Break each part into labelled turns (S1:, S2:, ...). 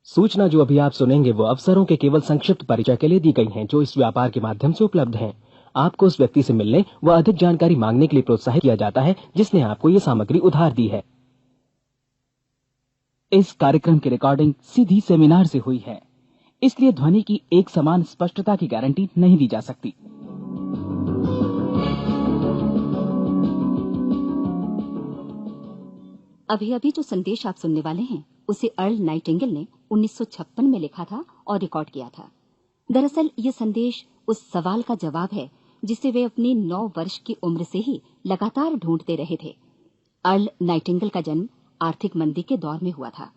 S1: सूचना जो अभी आप सुनेंगे वो अवसरों के केवल संक्षिप्त परिचय के लिए दी गई हैं जो इस व्यापार के माध्यम से उपलब्ध हैं। आपको उस व्यक्ति से मिलने व अधिक जानकारी मांगने के लिए प्रोत्साहित किया जाता है जिसने आपको ये सामग्री उधार दी है।
S2: इस कार्यक्रम की रिकॉर्डिंग सीधी सेमिनार से हुई है, इसलिए ध्वनि की एक समान स्पष्टता की गारंटी नहीं दी जा सकती।
S3: अभी अभी जो संदेश आप सुनने वाले हैं उसे अर्ल नाइटिंगेल ने 1956 में लिखा था और रिकॉर्ड किया था। दरअसल ये संदेश उस सवाल का जवाब है जिसे वे अपनी 9 वर्ष की उम्र से ही लगातार ढूंढते रहे थे। अर्ल नाइटिंगेल का जन्म आर्थिक मंदी के दौर में हुआ था।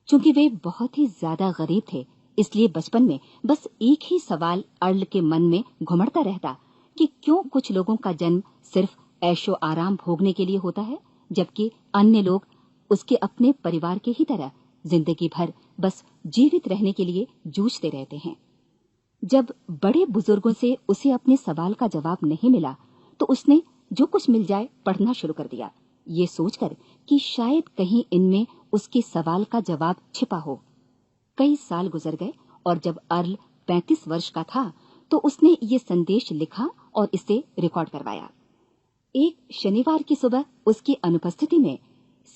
S3: चूंकि वे बहुत ही ज्यादा गरीब थे, इसलिए बचपन में बस एक ही सवाल अर्ल के मन में घुमड़ता रहता कि क्यों कुछ लोगों का जन्म सिर्फ ऐशो आराम भोगने के लिए होता है, जबकि अन्य लोग उसके अपने परिवार के ही तरह जिंदगी भर बस जीवित रहने के लिए जूझते रहते हैं। जब बड़े बुजुर्गों से उसे अपने सवाल का जवाब नहीं मिला तो उसने जो कुछ मिल जाए पढ़ना शुरू कर दिया, ये सोचकर कि शायद कहीं इनमें उसके सवाल का जवाब छिपा हो। कई साल गुजर गए और जब अर्ल 35 वर्ष का था तो उसने ये संदेश लिखा और इसे रिकॉर्ड करवाया। एक शनिवार की सुबह उसकी अनुपस्थिति में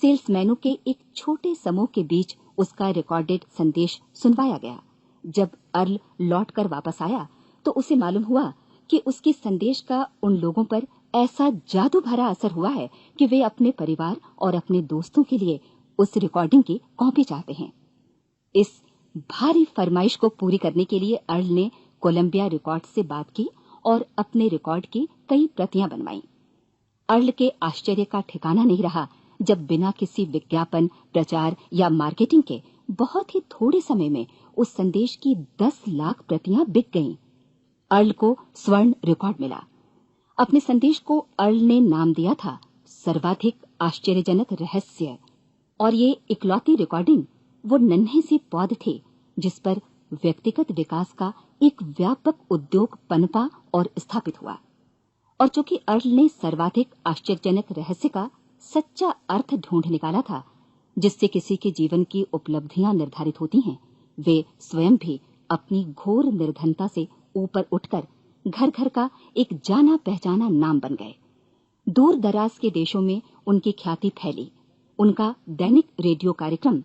S3: सेल्समैनों के एक छोटे समूह के बीच उसका रिकॉर्डेड संदेश सुनवाया गया। जब अर्ल लौटकर वापस आया तो उसे मालूम हुआ कि उसके संदेश का उन लोगों पर ऐसा जादू भरा असर हुआ है कि वे अपने परिवार और अपने दोस्तों के लिए उस रिकॉर्डिंग की कॉपी चाहते हैं। इस भारी फरमाइश को पूरी करने के लिए अर्ल ने कोलंबिया रिकॉर्ड से बात की और अपने रिकॉर्ड की कई प्रतियां बनवाईं। अर्ल के आश्चर्य का ठिकाना नहीं रहा जब बिना किसी विज्ञापन, प्रचार या मार्केटिंग के बहुत ही थोड़े समय में उस संदेश की 10 लाख प्रतियां बिक गईं। अर्ल को स्वर्ण रिकॉर्ड मिला। अपने संदेश को अर्ल ने नाम दिया था सर्वाधिक आश्चर्यजनक रहस्य, और ये इकलौती रिकॉर्डिंग वो नन्हे से पौध थे जिस पर व्यक्तिगत विकास का एक व्यापक उद्योग पनपा और स्थापित हुआ। और चूंकि अर्ल ने सर्वाधिक आश्चर्यजनक रहस्य का सच्चा अर्थ ढूंढ निकाला था, जिससे किसी के जीवन की उपलब्धियां निर्धारित होती हैं, वे स्वयं भी अपनी घोर निर्धनता से ऊपर उठकर घर घर का एक जाना पहचाना नाम बन गए। दूर दराज के देशों में उनकी ख्याति फैली। उनका दैनिक रेडियो कार्यक्रम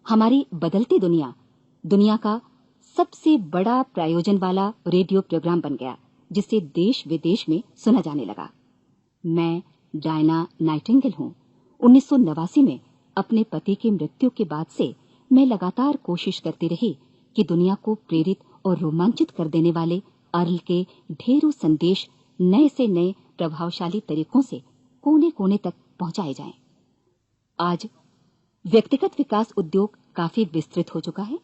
S3: हमारी बदलती दुनिया का सबसे बड़ा प्रायोजन वाला रेडियो प्रोग्राम बन गया, जिसे देश विदेश में सुना जाने लगा। मैं डायना नाइटिंगेल हूँ। 1989 में अपने पति की मृत्यु के बाद से मैं लगातार कोशिश करती रही कि दुनिया को प्रेरित और रोमांचित कर देने वाले अर्ल के ढेरों संदेश नए से नए प्रभावशाली तरीकों से कोने कोने तक पहुंचाए जाएं। आज व्यक्तिगत विकास उद्योग काफी विस्तृत हो चुका है,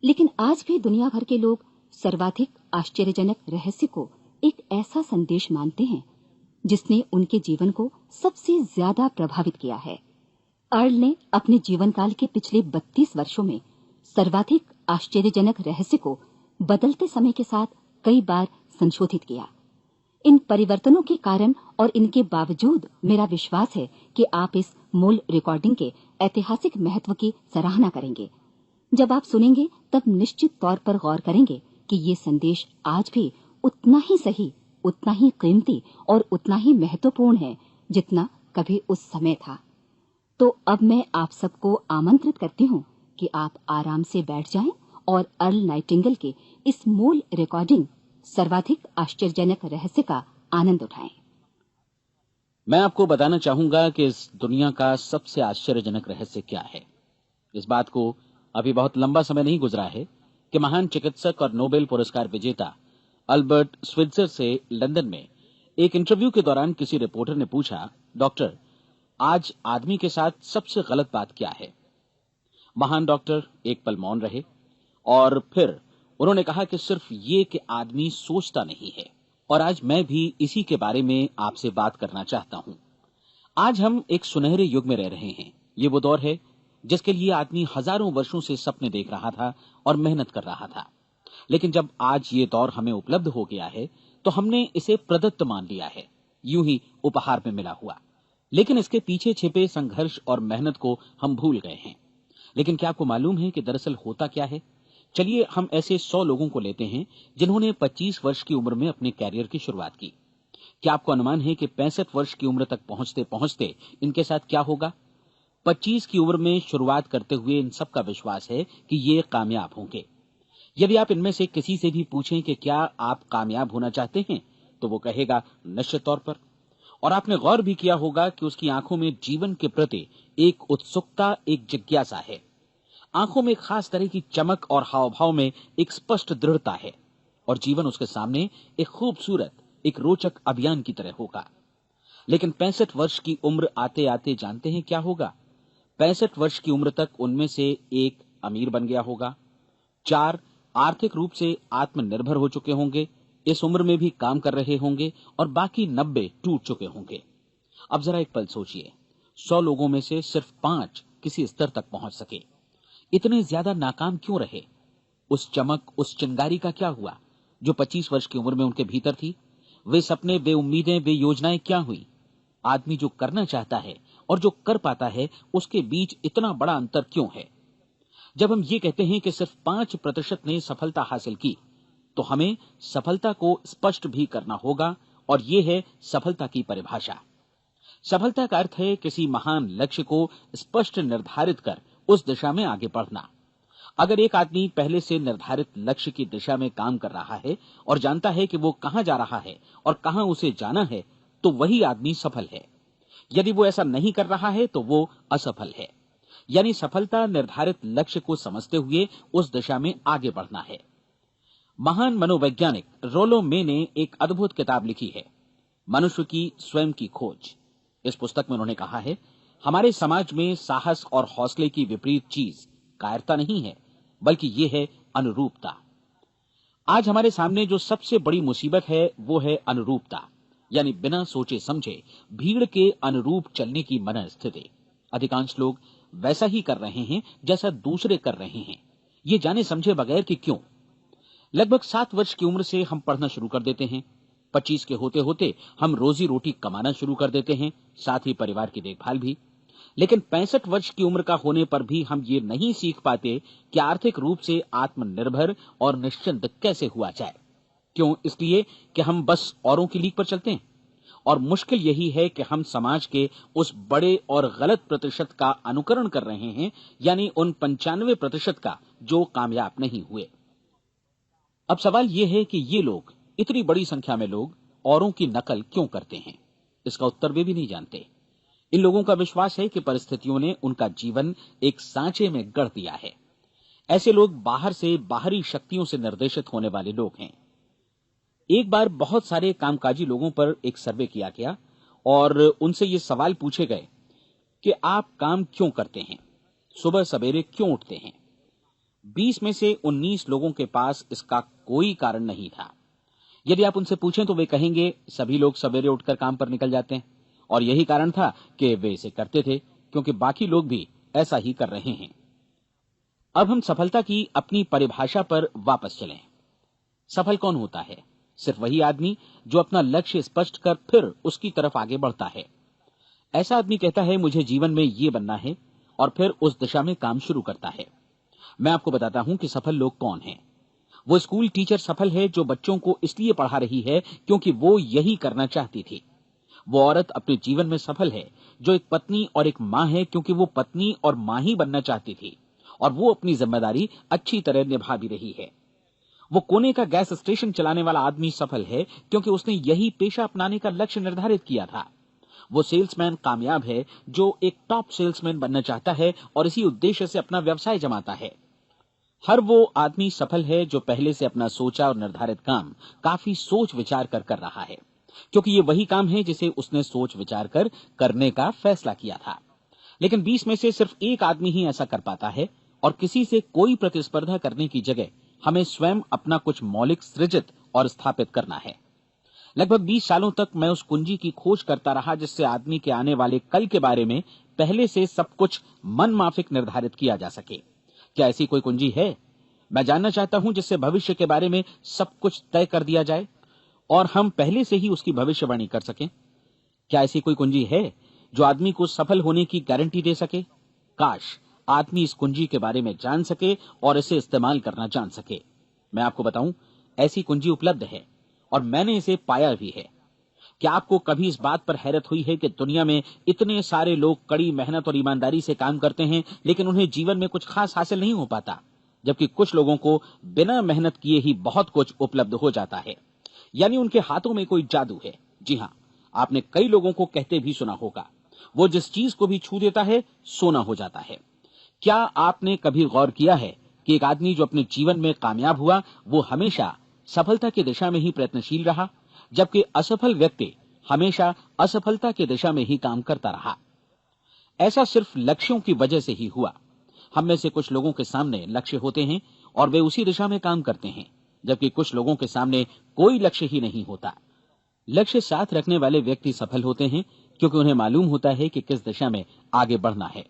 S3: लेकिन आज भी दुनिया भर के लोग सर्वाधिक आश्चर्यजनक रहस्य को एक ऐसा संदेश मानते हैं जिसने उनके जीवन को सबसे ज्यादा प्रभावित किया है। अर्ल ने अपने जीवन काल के पिछले 32 वर्षों में सर्वाधिक आश्चर्यजनक रहस्य को बदलते समय के साथ कई बार संशोधित किया। इन परिवर्तनों के कारण और इनके बावजूद मेरा विश्वास है कि आप इस मूल रिकॉर्डिंग के ऐतिहासिक महत्व की सराहना करेंगे। जब आप सुनेंगे तब निश्चित तौर पर गौर करेंगे कि ये संदेश आज भी उतना ही सही, उतना ही कीमती और उतना ही महत्वपूर्ण है जितना कभी उस समय था। तो अब मैं आप सबको आमंत्रित करती हूँ कि आप आराम से बैठ जाएं और अर्ल नाइटिंगेल के इस मूल रिकॉर्डिंग सर्वाधिक आश्चर्यजनक रहस्य का आनंद उठाएं।
S4: मैं आपको बताना चाहूंगा कि इस दुनिया का सबसे आश्चर्यजनक रहस्य क्या है। इस बात को अभी बहुत लंबा समय नहीं गुजरा है कि महान चिकित्सक और नोबेल पुरस्कार विजेता अल्बर्ट स्विट्जर से लंदन में एक इंटरव्यू के दौरान किसी रिपोर्टर ने पूछा, डॉक्टर, आज आदमी के साथ सबसे गलत बात क्या है? महान डॉक्टर एक पल मौन रहे और फिर उन्होंने कहा कि सिर्फ ये कि आदमी सोचता नहीं है। और आज मैं भी इसी के बारे में आपसे बात करना चाहता हूं। आज हम एक सुनहरे युग में रह रहे हैं। ये वो दौर है जिसके लिए आदमी हजारों वर्षों से सपने देख रहा था और मेहनत कर रहा था। लेकिन जब आज ये दौर हमें उपलब्ध हो गया है तो हमने इसे प्रदत्त मान लिया है, यूं ही उपहार में मिला हुआ। लेकिन इसके पीछे छिपे संघर्ष और मेहनत को हम भूल गए हैं। लेकिन क्या आपको मालूम है कि दरअसल होता क्या है? चलिए हम ऐसे 100 लोगों को लेते हैं जिन्होंने 25 वर्ष की उम्र में अपने कैरियर की शुरुआत की। क्या आपको अनुमान है कि 65 वर्ष की उम्र तक पहुंचते पहुंचते इनके साथ क्या होगा? 25 की उम्र में शुरुआत करते हुए इन सबका विश्वास है कि ये कामयाब होंगे। यदि आप इनमें से किसी से भी पूछें कि क्या आप कामयाब होना चाहते हैं, तो वो कहेगा निश्चित तौर पर। और आपने गौर भी किया होगा कि उसकी आंखों में जीवन के प्रति एक उत्सुकता, एक जिज्ञासा है। आंखों में एक खास तरह की चमक और हाव भाव में एक स्पष्ट दृढ़ता है और जीवन उसके सामने एक खूबसूरत, एक रोचक अभियान की तरह होगा। लेकिन 65 वर्ष की उम्र आते आते जानते हैं क्या होगा? 65 वर्ष की उम्र तक उनमें से एक अमीर बन गया होगा, 4 आर्थिक रूप से आत्मनिर्भर हो चुके होंगे, इस उम्र में भी काम कर रहे होंगे और बाकी 90 टूट चुके होंगे। अब जरा एक पल सोचिए, 100 लोगों में से सिर्फ 5 किसी स्तर तक पहुंच सके। इतने ज्यादा नाकाम क्यों रहे? उस चमक, उस चिंगारी का क्या हुआ जो 25 वर्ष की उम्र में उनके भीतर थी? वे सपने, वे उम्मीदें, वे योजनाएं क्या हुई? आदमी जो करना चाहता है और जो कर पाता है, उसके बीच इतना बड़ा अंतर क्यों है? जब हम ये कहते हैं कि सिर्फ 5% ने सफलता हासिल की, तो हमें सफलता को स्पष्ट भी करना होगा और ये है सफलता की परिभाषा। सफलता का अर्थ है किसी महान लक्ष्य को स्पष्ट निर्धारित कर उस दिशा में आगे बढ़ना। अगर एक आदमी पहले से निर्धारित लक्ष्य की दिशा में काम कर रहा है और जानता है कि वो कहां जा रहा है और कहां उसे जाना है, तो वही आदमी सफल है। यदि वो ऐसा नहीं कर रहा है तो वो असफल है। यानी सफलता निर्धारित लक्ष्य को समझते हुए उस दिशा में आगे बढ़ना है। महान मनोवैज्ञानिक रोलो मे ने एक अद्भुत किताब लिखी है, मनुष्य की स्वयं की खोज। इस पुस्तक में उन्होंने कहा है, हमारे समाज में साहस और हौसले की विपरीत चीज कायरता नहीं है, बल्कि ये है अनुरूपता। आज हमारे सामने जो सबसे बड़ी मुसीबत है वो है अनुरूपता, यानी बिना सोचे समझे भीड़ के अनुरूप चलने की मनस्थिति। अधिकांश लोग वैसा ही कर रहे हैं जैसा दूसरे कर रहे हैं, ये जाने समझे बगैर कि क्यों। लगभग 7 वर्ष की उम्र से हम पढ़ना शुरू कर देते हैं। 25 के होते होते हम रोजी रोटी कमाना शुरू कर देते हैं, साथ ही परिवार की देखभाल भी। लेकिन 65 वर्ष की उम्र का होने पर भी हम ये नहीं सीख पाते कि आर्थिक रूप से आत्मनिर्भर और निश्चिंत कैसे हुआ जाए। क्यों? इसलिए कि हम बस औरों की लीक पर चलते हैं। और मुश्किल यही है कि हम समाज के उस बड़े और गलत प्रतिशत का अनुकरण कर रहे हैं, यानी उन 95% का जो कामयाब नहीं हुए। अब सवाल यह है कि ये लोग, इतनी बड़ी संख्या में लोग, औरों की नकल क्यों करते हैं? इसका उत्तर वे भी नहीं जानते। इन लोगों का विश्वास है कि परिस्थितियों ने उनका जीवन एक सांचे में गढ़ दिया है। ऐसे लोग बाहर से, बाहरी शक्तियों से निर्देशित होने वाले लोग हैं। एक बार बहुत सारे कामकाजी लोगों पर एक सर्वे किया गया और उनसे ये सवाल पूछे गए कि आप काम क्यों करते हैं, सुबह सवेरे क्यों उठते हैं? 20 में से 19 लोगों के पास इसका कोई कारण नहीं था। यदि आप उनसे पूछें तो वे कहेंगे सभी लोग सवेरे उठकर काम पर निकल जाते हैं और यही कारण था कि वे इसे करते थे क्योंकि बाकी लोग भी ऐसा ही कर रहे हैं। अब हम सफलता की अपनी परिभाषा पर वापस चलें। सफल कौन होता है? सिर्फ वही आदमी जो अपना लक्ष्य स्पष्ट कर फिर उसकी तरफ आगे बढ़ता है। ऐसा आदमी कहता है मुझे जीवन में ये बनना है और फिर उस दिशा में काम शुरू करता है। मैं आपको बताता हूं कि सफल लोग कौन हैं। वो स्कूल टीचर सफल है जो बच्चों को इसलिए पढ़ा रही है क्योंकि वो यही करना चाहती थी। वो औरत अपने जीवन में सफल है जो एक पत्नी और एक मां है क्योंकि वो पत्नी और मां ही बनना चाहती थी और वो अपनी जिम्मेदारी अच्छी तरह निभा भी रही है। वो कोने का गैस स्टेशन चलाने वाला आदमी सफल है क्योंकि उसने यही पेशा अपनाने का लक्ष्य निर्धारित किया था। वो सेल्समैन कामयाब है जो एक टॉप सेल्समैन बनना चाहता है और इसी उद्देश्य से अपना व्यवसाय जमाता है। हर वो आदमी सफल है जो पहले से अपना सोचा और निर्धारित काम काफी सोच विचार कर रहा है, क्योंकि ये वही काम है जिसे उसने सोच विचार कर करने का फैसला किया था। लेकिन 20 में से सिर्फ एक आदमी ही ऐसा कर पाता है और किसी से कोई प्रतिस्पर्धा करने की जगह हमें स्वयं अपना कुछ मौलिक सृजित और स्थापित करना है। लगभग 20 सालों तक मैं उस कुंजी की खोज करता रहा जिससे आदमी के आने वाले कल के बारे में पहले से सब कुछ मनमाफिक निर्धारित किया जा सके। क्या ऐसी कोई कुंजी है? मैं जानना चाहता हूं जिससे भविष्य के बारे में सब कुछ तय कर दिया जाए और हम पहले से ही उसकी भविष्यवाणी कर सकें। क्या ऐसी कोई कुंजी है जो आदमी को सफल होने की गारंटी दे सके? काश आदमी इस कुंजी के बारे में जान सके और इसे इस्तेमाल करना जान सके। मैं आपको बताऊं, ऐसी कुंजी उपलब्ध है और मैंने इसे पाया भी है। क्या आपको कभी इस बात पर हैरत हुई है कि दुनिया में इतने सारे लोग कड़ी मेहनत और ईमानदारी से काम करते हैं, लेकिन उन्हें जीवन में कुछ खास हासिल नहीं हो पाता, जबकि कुछ लोगों को बिना मेहनत किए ही बहुत कुछ उपलब्ध हो जाता है। यानी उनके हाथों में कोई जादू है। जी हां, आपने कई लोगों को कहते भी सुना होगा, वो जिस चीज को भी छू देता है सोना हो जाता है। क्या आपने कभी गौर किया है कि एक आदमी जो अपने जीवन में कामयाब हुआ, वो हमेशा सफलता की दिशा में ही प्रयत्नशील रहा, जबकि असफल व्यक्ति हमेशा असफलता की दिशा में ही काम करता रहा। ऐसा सिर्फ लक्ष्यों की वजह से ही हुआ। हम में से कुछ लोगों के सामने लक्ष्य होते हैं और वे उसी दिशा में काम करते हैं, जबकि कुछ लोगों के सामने कोई लक्ष्य ही नहीं होता। लक्ष्य साथ रखने वाले व्यक्ति सफल होते हैं, क्योंकि उन्हें मालूम होता है कि किस दिशा में आगे बढ़ना है।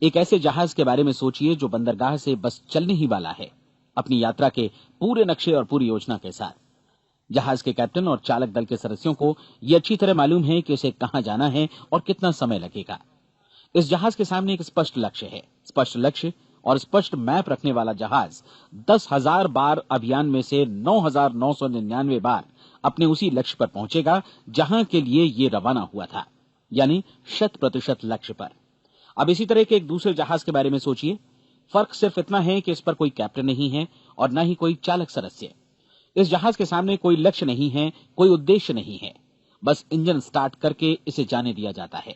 S4: एक ऐसे जहाज के बारे में सोचिए जो बंदरगाह से बस चलने ही वाला है, अपनी यात्रा के पूरे नक्शे और पूरी योजना के साथ। जहाज के कैप्टन और चालक दल के सदस्यों को यह अच्छी तरह मालूम है कि उसे कहां जाना है और कितना समय लगेगा। इस जहाज के सामने एक स्पष्ट लक्ष्य है। स्पष्ट लक्ष्य और स्पष्ट मैप रखने वाला जहाज 10,000 बार अभियान में से 9,999 बार अपने उसी लक्ष्य पर पहुंचेगा जहां के लिए ये रवाना हुआ था, यानी 100% लक्ष्य पर। अब इसी तरह के एक दूसरे जहाज के बारे में सोचिए। फर्क सिर्फ इतना है कि इस पर कोई कैप्टन नहीं है और न ही कोई चालक सदस्य। इस जहाज के सामने कोई लक्ष्य नहीं है, कोई उद्देश्य नहीं है, बस इंजन स्टार्ट करके इसे जाने दिया जाता है।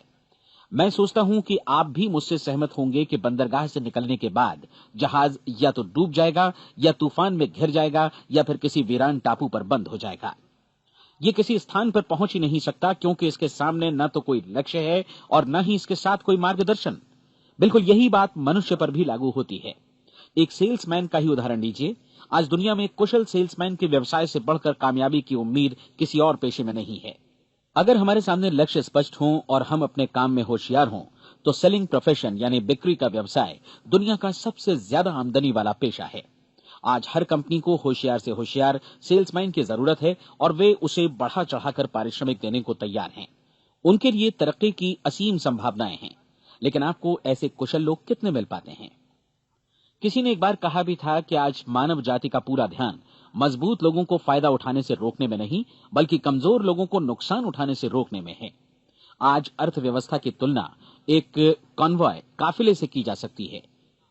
S4: मैं सोचता हूं कि आप भी मुझसे सहमत होंगे कि बंदरगाह से निकलने के बाद जहाज या तो डूब जाएगा, या तूफान में घिर जाएगा, या फिर किसी वीरान टापू पर बंद हो जाएगा। ये किसी स्थान पर पहुंच ही नहीं सकता, क्योंकि इसके सामने न तो कोई लक्ष्य है और न ही इसके साथ कोई मार्गदर्शन। बिल्कुल यही बात मनुष्य पर भी लागू होती है। एक सेल्समैन का ही उदाहरण लीजिए। आज दुनिया में कुशल सेल्समैन के व्यवसाय से बढ़कर कामयाबी की उम्मीद किसी और पेशे में नहीं है। अगर हमारे सामने लक्ष्य स्पष्ट हों और हम अपने काम में होशियार हों, तो सेलिंग प्रोफेशन यानी बिक्री का व्यवसाय दुनिया का सबसे ज्यादा आमदनी वाला पेशा है। आज हर कंपनी को होशियार से होशियार सेल्समैन की जरूरत है और वे उसे बढ़ा चढ़ाकर पारिश्रमिक देने को तैयार हैं। उनके लिए तरक्की की असीम संभावनाएं हैं, लेकिन आपको ऐसे कुशल लोग कितने मिल पाते हैं? किसी ने एक बार कहा भी था कि आज मानव जाति का पूरा ध्यान मजबूत लोगों को फायदा उठाने से रोकने में नहीं, बल्कि कमजोर लोगों को नुकसान उठाने से रोकने में है। आज अर्थव्यवस्था की तुलना एक कॉन्वॉय काफिले से की जा सकती है।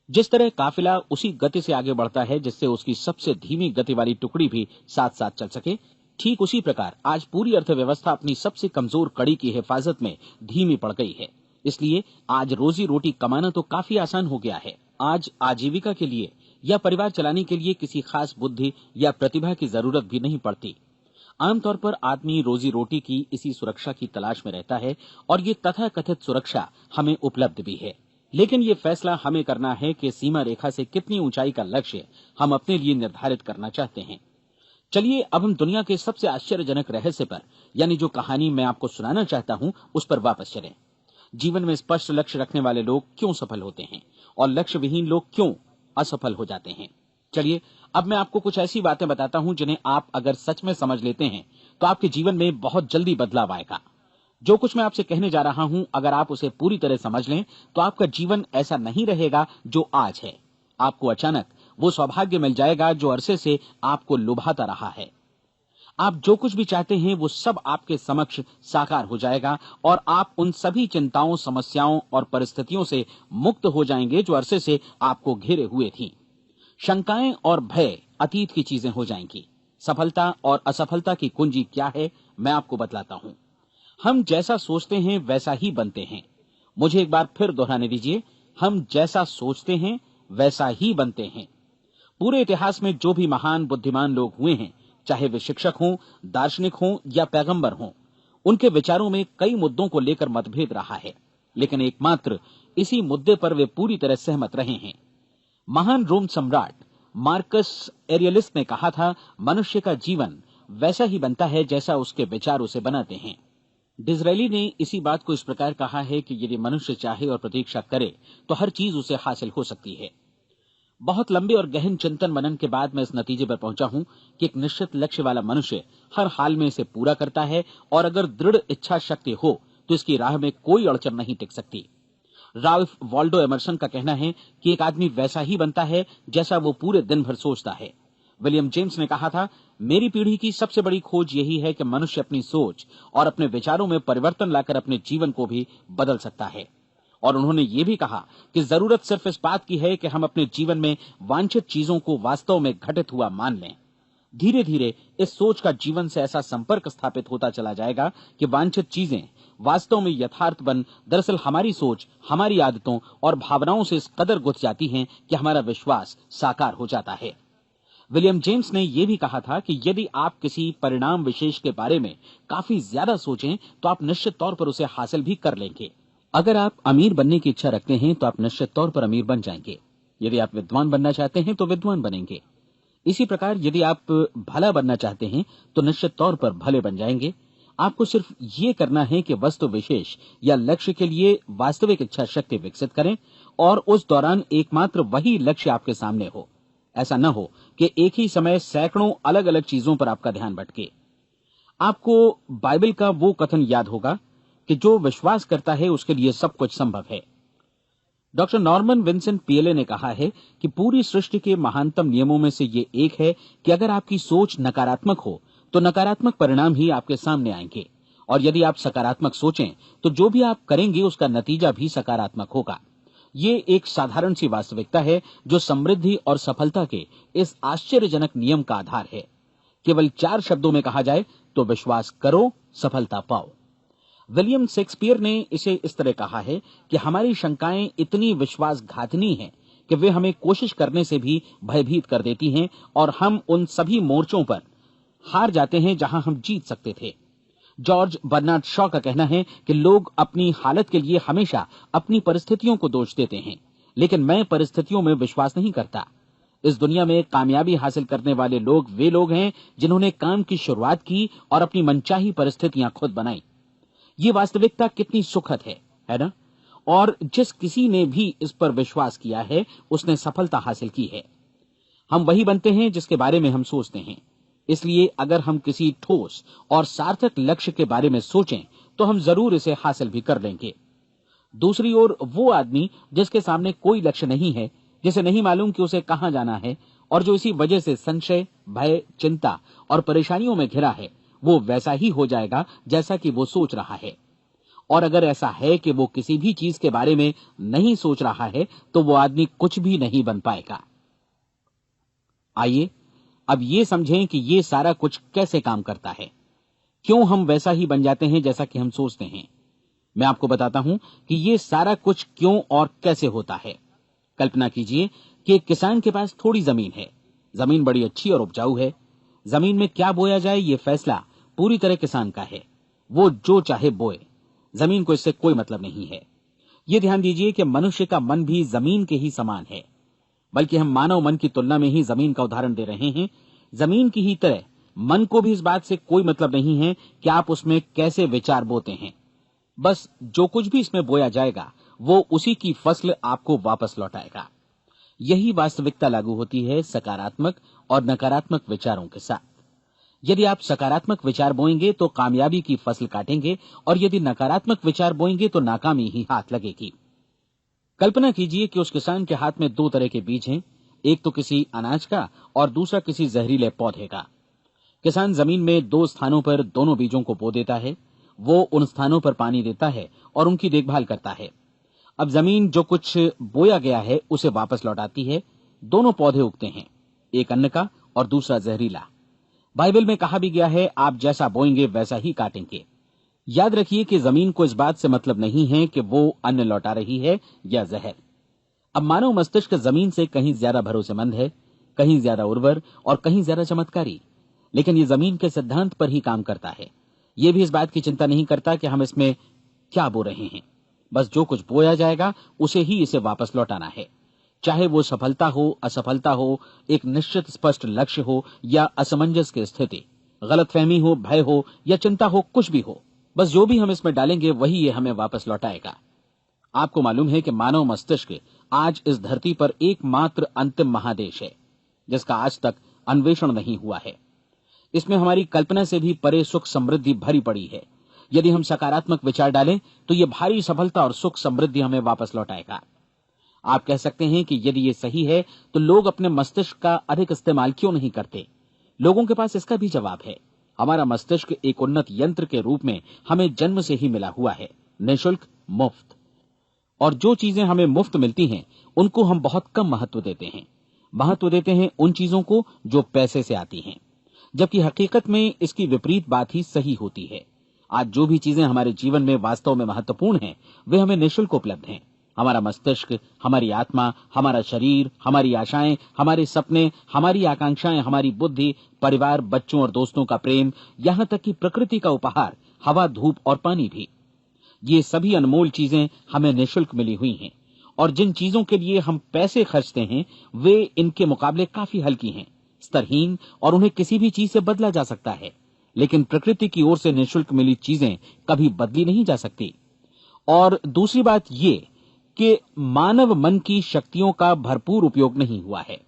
S4: जिस तरह काफिला उसी गति से आगे बढ़ता है जिससे उसकी सबसे धीमी गति वाली टुकड़ी भी साथ साथ चल सके, ठीक उसी प्रकार आज पूरी अर्थव्यवस्था अपनी सबसे कमजोर कड़ी की हिफाजत में धीमी पड़ गई है। इसलिए आज रोजी रोटी कमाना तो काफी आसान हो गया है। आज आजीविका के लिए या परिवार चलाने के लिए किसी खास बुद्धि या प्रतिभा की जरूरत भी नहीं पड़ती। आमतौर पर आदमी रोजी रोटी की इसी सुरक्षा की तलाश में रहता है और ये तथाकथित सुरक्षा हमें उपलब्ध भी है। लेकिन ये फैसला हमें करना है कि सीमा रेखा से कितनी ऊंचाई का लक्ष्य हम अपने लिए निर्धारित करना चाहते हैं। चलिए अब हम दुनिया के सबसे आश्चर्यजनक रहस्य पर, यानी जो कहानी मैं आपको सुनाना चाहता हूं, उस पर वापस चलें। जीवन में स्पष्ट लक्ष्य रखने वाले लोग क्यों सफल होते हैं और लक्ष्य विहीन लोग क्यों असफल हो जाते हैं? चलिए अब मैं आपको कुछ ऐसी बातें बताता हूं जिन्हें आप अगर सच में समझ लेते हैं तो आपके जीवन में बहुत जल्दी बदलाव आएगा। जो कुछ मैं आपसे कहने जा रहा हूं, अगर आप उसे पूरी तरह समझ लें तो आपका जीवन ऐसा नहीं रहेगा जो आज है। आपको अचानक वो सौभाग्य मिल जाएगा जो अरसे से आपको लुभाता रहा है। आप जो कुछ भी चाहते हैं वो सब आपके समक्ष साकार हो जाएगा और आप उन सभी चिंताओं, समस्याओं और परिस्थितियों से मुक्त हो जाएंगे जो अरसे से आपको घेरे हुए थी। शंकाएं और भय अतीत की चीजें हो जाएंगी। सफलता और असफलता की कुंजी क्या है, मैं आपको बतलाता हूं। हम जैसा सोचते हैं वैसा ही बनते हैं। मुझे एक बार फिर दोहराने दीजिए, हम जैसा सोचते हैं वैसा ही बनते हैं। पूरे इतिहास में जो भी महान बुद्धिमान लोग हुए हैं, चाहे वे शिक्षक हों, दार्शनिक हों या पैगंबर हों, उनके विचारों में कई मुद्दों को लेकर मतभेद रहा है, लेकिन एकमात्र इसी मुद्दे पर वे पूरी तरह सहमत रहे हैं। महान रोम सम्राट मार्कस एरियलिस ने कहा था, मनुष्य का जीवन वैसा ही बनता है जैसा उसके विचार उसे बनाते हैं। डिज़रायली ने इसी बात को इस प्रकार कहा है कि यदि मनुष्य चाहे और प्रतीक्षा करे तो हर चीज उसे हासिल हो सकती है। बहुत लंबे और गहन चिंतन मनन के बाद मैं इस नतीजे पर पहुंचा हूं कि एक निश्चित लक्ष्य वाला मनुष्य हर हाल में इसे पूरा करता है और अगर दृढ़ इच्छा शक्ति हो तो इसकी राह में कोई अड़चन नहीं टिक सकती। राल्फ वॉल्डो एमर्सन का कहना है कि एक आदमी वैसा ही बनता है जैसा वो पूरे दिन भर सोचता है। विलियम जेम्स ने कहा था, मेरी पीढ़ी की सबसे बड़ी खोज यही है कि मनुष्य अपनी सोच और अपने विचारों में परिवर्तन लाकर अपने जीवन को भी बदल सकता है। और उन्होंने ये भी कहा कि जरूरत सिर्फ इस बात की है कि हम अपने जीवन में वांछित चीजों को वास्तव में घटित हुआ मान लें। धीरे धीरे इस सोच का जीवन से ऐसा संपर्क स्थापित होता चला जाएगा कि वांछित चीजें वास्तव में यथार्थ बन दरअसल हमारी सोच, हमारी आदतों और भावनाओं से इस कदर गुथ जाती हैं कि हमारा विश्वास साकार हो जाता है। विलियम जेम्स ने यह भी कहा था कि यदि आप किसी परिणाम विशेष के बारे में काफी ज्यादा सोचें तो आप निश्चित तौर पर उसे हासिल भी कर लेंगे। अगर आप अमीर बनने की इच्छा रखते हैं तो आप निश्चित तौर पर अमीर बन जाएंगे। यदि आप विद्वान बनना चाहते हैं तो विद्वान बनेंगे। इसी प्रकार यदि आप भला बनना चाहते हैं तो निश्चित तौर पर भले बन जाएंगे। आपको सिर्फ ये करना है कि वस्तु विशेष या लक्ष्य के लिए वास्तविक इच्छा शक्ति विकसित करें और उस दौरान एकमात्र वही लक्ष्य आपके सामने हो। ऐसा न हो कि एक ही समय सैकड़ों अलग अलग चीजों पर आपका ध्यान भटके। आपको बाइबल का वो कथन याद होगा कि जो विश्वास करता है उसके लिए सब कुछ संभव है। डॉक्टर नॉर्मन विंसेंट पीएले ने कहा है कि पूरी सृष्टि के महानतम नियमों में से ये एक है कि अगर आपकी सोच नकारात्मक हो तो नकारात्मक परिणाम ही आपके सामने आएंगे, और यदि आप सकारात्मक सोचें तो जो भी आप करेंगे उसका नतीजा भी सकारात्मक होगा। ये एक साधारण सी वास्तविकता है जो समृद्धि और सफलता के इस आश्चर्यजनक नियम का आधार है। केवल 4 शब्दों में कहा जाए तो विश्वास करो, सफलता पाओ। विलियम शेक्सपियर ने इसे इस तरह कहा है कि हमारी शंकाएं इतनी विश्वासघातनी हैं कि वे हमें कोशिश करने से भी भयभीत कर देती हैं और हम उन सभी मोर्चों पर हार जाते हैं जहां हम जीत सकते थे। जॉर्ज बर्नार्ड शॉ का कहना है कि लोग अपनी हालत के लिए हमेशा अपनी परिस्थितियों को दोष देते हैं, लेकिन मैं परिस्थितियों में विश्वास नहीं करता। इस दुनिया में कामयाबी हासिल करने वाले लोग वे लोग हैं जिन्होंने काम की शुरुआत की और अपनी मनचाही परिस्थितियां खुद बनाई। ये वास्तविकता कितनी सुखद है ना? और जिस किसी ने भी इस पर विश्वास किया है उसने सफलता हासिल की है। हम वही बनते हैं जिसके बारे में हम सोचते हैं। इसलिए अगर हम किसी ठोस और सार्थक लक्ष्य के बारे में सोचें तो हम जरूर इसे हासिल भी कर लेंगे। दूसरी ओर वो आदमी जिसके सामने कोई लक्ष्य नहीं है, जिसे नहीं मालूम कि उसे कहां जाना है और जो इसी वजह से संशय, भय, चिंता और परेशानियों में घिरा है, वो वैसा ही हो जाएगा जैसा कि वो सोच रहा है। और अगर ऐसा है कि वो किसी भी चीज के बारे में नहीं सोच रहा है तो वो आदमी कुछ भी नहीं बन पाएगा। आइए अब ये समझें कि ये सारा कुछ कैसे काम करता है, क्यों हम वैसा ही बन जाते हैं जैसा कि हम सोचते हैं। मैं आपको बताता हूं कि ये सारा कुछ क्यों और कैसे होता है। कल्पना कीजिए कि एक किसान के पास थोड़ी जमीन है। जमीन बड़ी अच्छी और उपजाऊ है। जमीन में क्या बोया जाए ये फैसला पूरी तरह किसान का है। वो जो चाहे बोए, जमीन को इससे कोई मतलब नहीं है। ये ध्यान दीजिए कि मनुष्य का मन भी जमीन के ही समान है, बल्कि हम मानव मन की तुलना में ही जमीन का उदाहरण दे रहे हैं। जमीन की ही तरह मन को भी इस बात से कोई मतलब नहीं है कि आप उसमें कैसे विचार बोते हैं। बस जो कुछ भी इसमें बोया जाएगा वो उसी की फसल आपको वापस लौटाएगा। यही वास्तविकता लागू होती है सकारात्मक और नकारात्मक विचारों के साथ। यदि आप सकारात्मक विचार बोएंगे तो कामयाबी की फसल काटेंगे, और यदि नकारात्मक विचार बोएंगे तो नाकामी ही हाथ लगेगी। कल्पना कीजिए कि उस किसान के हाथ में 2 तरह के बीज हैं, एक तो किसी अनाज का और दूसरा किसी जहरीले पौधे का। किसान जमीन में 2 स्थानों पर दोनों बीजों को बो देता है। वो उन स्थानों पर पानी देता है और उनकी देखभाल करता है। अब जमीन जो कुछ बोया गया है उसे वापस लौटाती है। दोनों पौधे उगते हैं, एक अन्न का और दूसरा जहरीला। बाइबल में कहा भी गया है, आप जैसा बोएंगे वैसा ही काटेंगे। याद रखिए कि जमीन को इस बात से मतलब नहीं है कि वो अन्न लौटा रही है या जहर। अब मानव मस्तिष्क जमीन से कहीं ज्यादा भरोसेमंद है, कहीं ज्यादा उर्वर और कहीं ज्यादा चमत्कारी, लेकिन ये जमीन के सिद्धांत पर ही काम करता है। ये भी इस बात की चिंता नहीं करता कि हम इसमें क्या बो रहे हैं। बस जो कुछ बोया जाएगा उसे ही इसे वापस लौटाना है, चाहे वो सफलता हो, असफलता हो, एक निश्चित स्पष्ट लक्ष्य हो या असमंजस की स्थिति, गलतफहमी हो, भय हो या चिंता हो, कुछ भी हो। बस जो भी हम इसमें डालेंगे वही ये हमें वापस लौटाएगा। आपको मालूम है कि मानव मस्तिष्क आज इस धरती पर एकमात्र अंतिम महादेश है जिसका आज तक अन्वेषण नहीं हुआ है। इसमें हमारी कल्पना से भी परे सुख समृद्धि भरी पड़ी है। यदि हम सकारात्मक विचार डालें तो ये भारी सफलता और सुख समृद्धि हमें वापस लौटाएगा। आप कह सकते हैं कि यदि ये सही है तो लोग अपने मस्तिष्क का अधिक इस्तेमाल क्यों नहीं करते? लोगों के पास इसका भी जवाब है। हमारा मस्तिष्क एक उन्नत यंत्र के रूप में हमें जन्म से ही मिला हुआ है, निःशुल्क, मुफ्त। और जो चीजें हमें मुफ्त मिलती हैं उनको हम बहुत कम महत्व देते हैं। महत्व देते हैं उन चीजों को जो पैसे से आती हैं, जबकि हकीकत में इसकी विपरीत बात ही सही होती है। आज जो भी चीजें हमारे जीवन में वास्तव में महत्वपूर्ण हैं वे हमें निःशुल्क उपलब्ध हैं। हमारा मस्तिष्क, हमारी आत्मा, हमारा शरीर, हमारी आशाएं, हमारे सपने, हमारी आकांक्षाएं, हमारी बुद्धि, परिवार, बच्चों और दोस्तों का प्रेम, यहां तक कि प्रकृति का उपहार, हवा, धूप और पानी भी, ये सभी अनमोल चीजें हमें निःशुल्क मिली हुई हैं। और जिन चीजों के लिए हम पैसे खर्चते हैं वे इनके मुकाबले काफी हल्की हैं, स्तरहीन, और उन्हें किसी भी चीज से बदला जा सकता है। लेकिन प्रकृति की ओर से निःशुल्क मिली चीजें कभी बदली नहीं जा सकती। और दूसरी बात ये कि मानव मन की शक्तियों का भरपूर उपयोग नहीं हुआ है।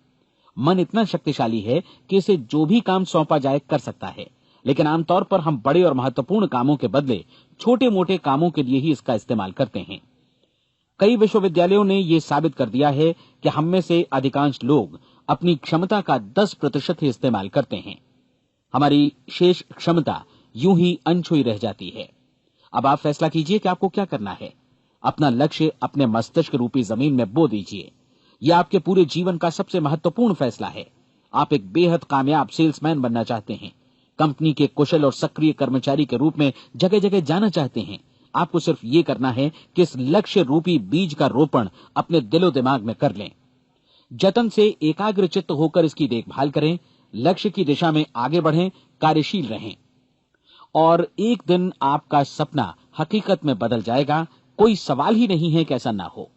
S4: मन इतना शक्तिशाली है कि इसे जो भी काम सौंपा जाए कर सकता है, लेकिन आमतौर पर हम बड़े और महत्वपूर्ण कामों के बदले छोटे मोटे कामों के लिए ही इसका इस्तेमाल करते हैं। कई विश्वविद्यालयों ने यह साबित कर दिया है कि हम में से अधिकांश लोग अपनी क्षमता का 10% ही इस्तेमाल करते हैं। हमारी शेष क्षमता यूं ही अनछुई रह जाती है। अब आप फैसला कीजिए कि आपको क्या करना है। अपना लक्ष्य अपने मस्तिष्क रूपी जमीन में बो दीजिए। यह आपके पूरे जीवन का सबसे महत्वपूर्ण फैसला है। आप एक बेहद कामयाब सेल्समैन बनना चाहते हैं, कंपनी के कुशल और सक्रिय कर्मचारी के रूप में जगह जगह जाना चाहते हैं। आपको सिर्फ ये करना है कि इस लक्ष्य रूपी बीज का रोपण अपने दिलो दिमाग में कर लें। जतन से एकाग्रचित्त होकर इसकी देखभाल करें, लक्ष्य की दिशा में आगे बढ़ें, कार्यशील रहें, और एक दिन आपका सपना हकीकत में बदल जाएगा। कोई सवाल ही नहीं है कि ऐसा ना हो।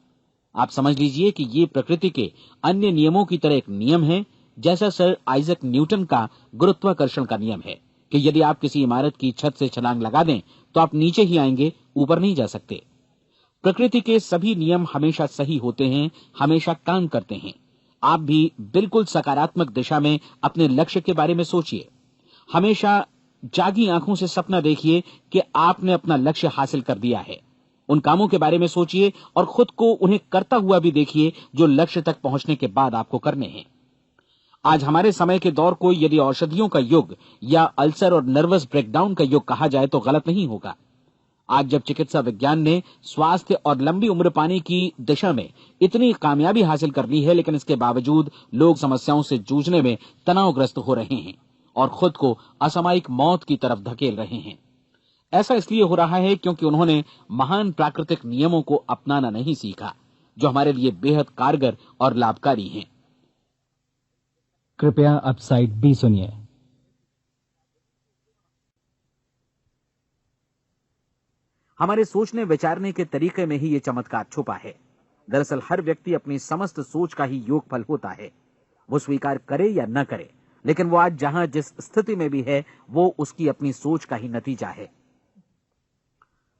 S4: आप समझ लीजिए कि ये प्रकृति के अन्य नियमों की तरह एक नियम है, जैसा सर आइजक न्यूटन का गुरुत्वाकर्षण का नियम है कि यदि आप किसी इमारत की छत से छलांग लगा दें तो आप नीचे ही आएंगे, ऊपर नहीं जा सकते। प्रकृति के सभी नियम हमेशा सही होते हैं, हमेशा काम करते हैं। आप भी बिल्कुल सकारात्मक दिशा में अपने लक्ष्य के बारे में सोचिए। हमेशा जागी आंखों से सपना देखिए कि आपने अपना लक्ष्य हासिल कर दिया है। उन कामों के बारे में सोचिए और खुद को उन्हें करता हुआ भी देखिए जो लक्ष्य तक पहुंचने के बाद आपको करने हैं। आज हमारे समय के दौर को यदि औषधियों का युग या अल्सर और नर्वस ब्रेकडाउन का युग कहा जाए तो गलत नहीं होगा। आज जब चिकित्सा विज्ञान ने स्वास्थ्य और लंबी उम्र पाने की दिशा में इतनी कामयाबी हासिल कर ली है, लेकिन इसके बावजूद लोग समस्याओं से जूझने में तनावग्रस्त हो रहे हैं और खुद को असामयिक मौत की तरफ धकेल रहे हैं। ऐसा इसलिए हो रहा है क्योंकि उन्होंने महान प्राकृतिक नियमों को अपनाना नहीं सीखा, जो हमारे लिए बेहद कारगर और लाभकारी हैं।
S1: कृपया अब साइड बी सुनिए।
S4: हमारे सोचने विचारने के तरीके में ही ये चमत्कार छुपा है। दरअसल हर व्यक्ति अपनी समस्त सोच का ही योगफल होता है, वो स्वीकार करे या न करे, लेकिन वो आज जहां जिस स्थिति में भी है वो उसकी अपनी सोच का ही नतीजा है।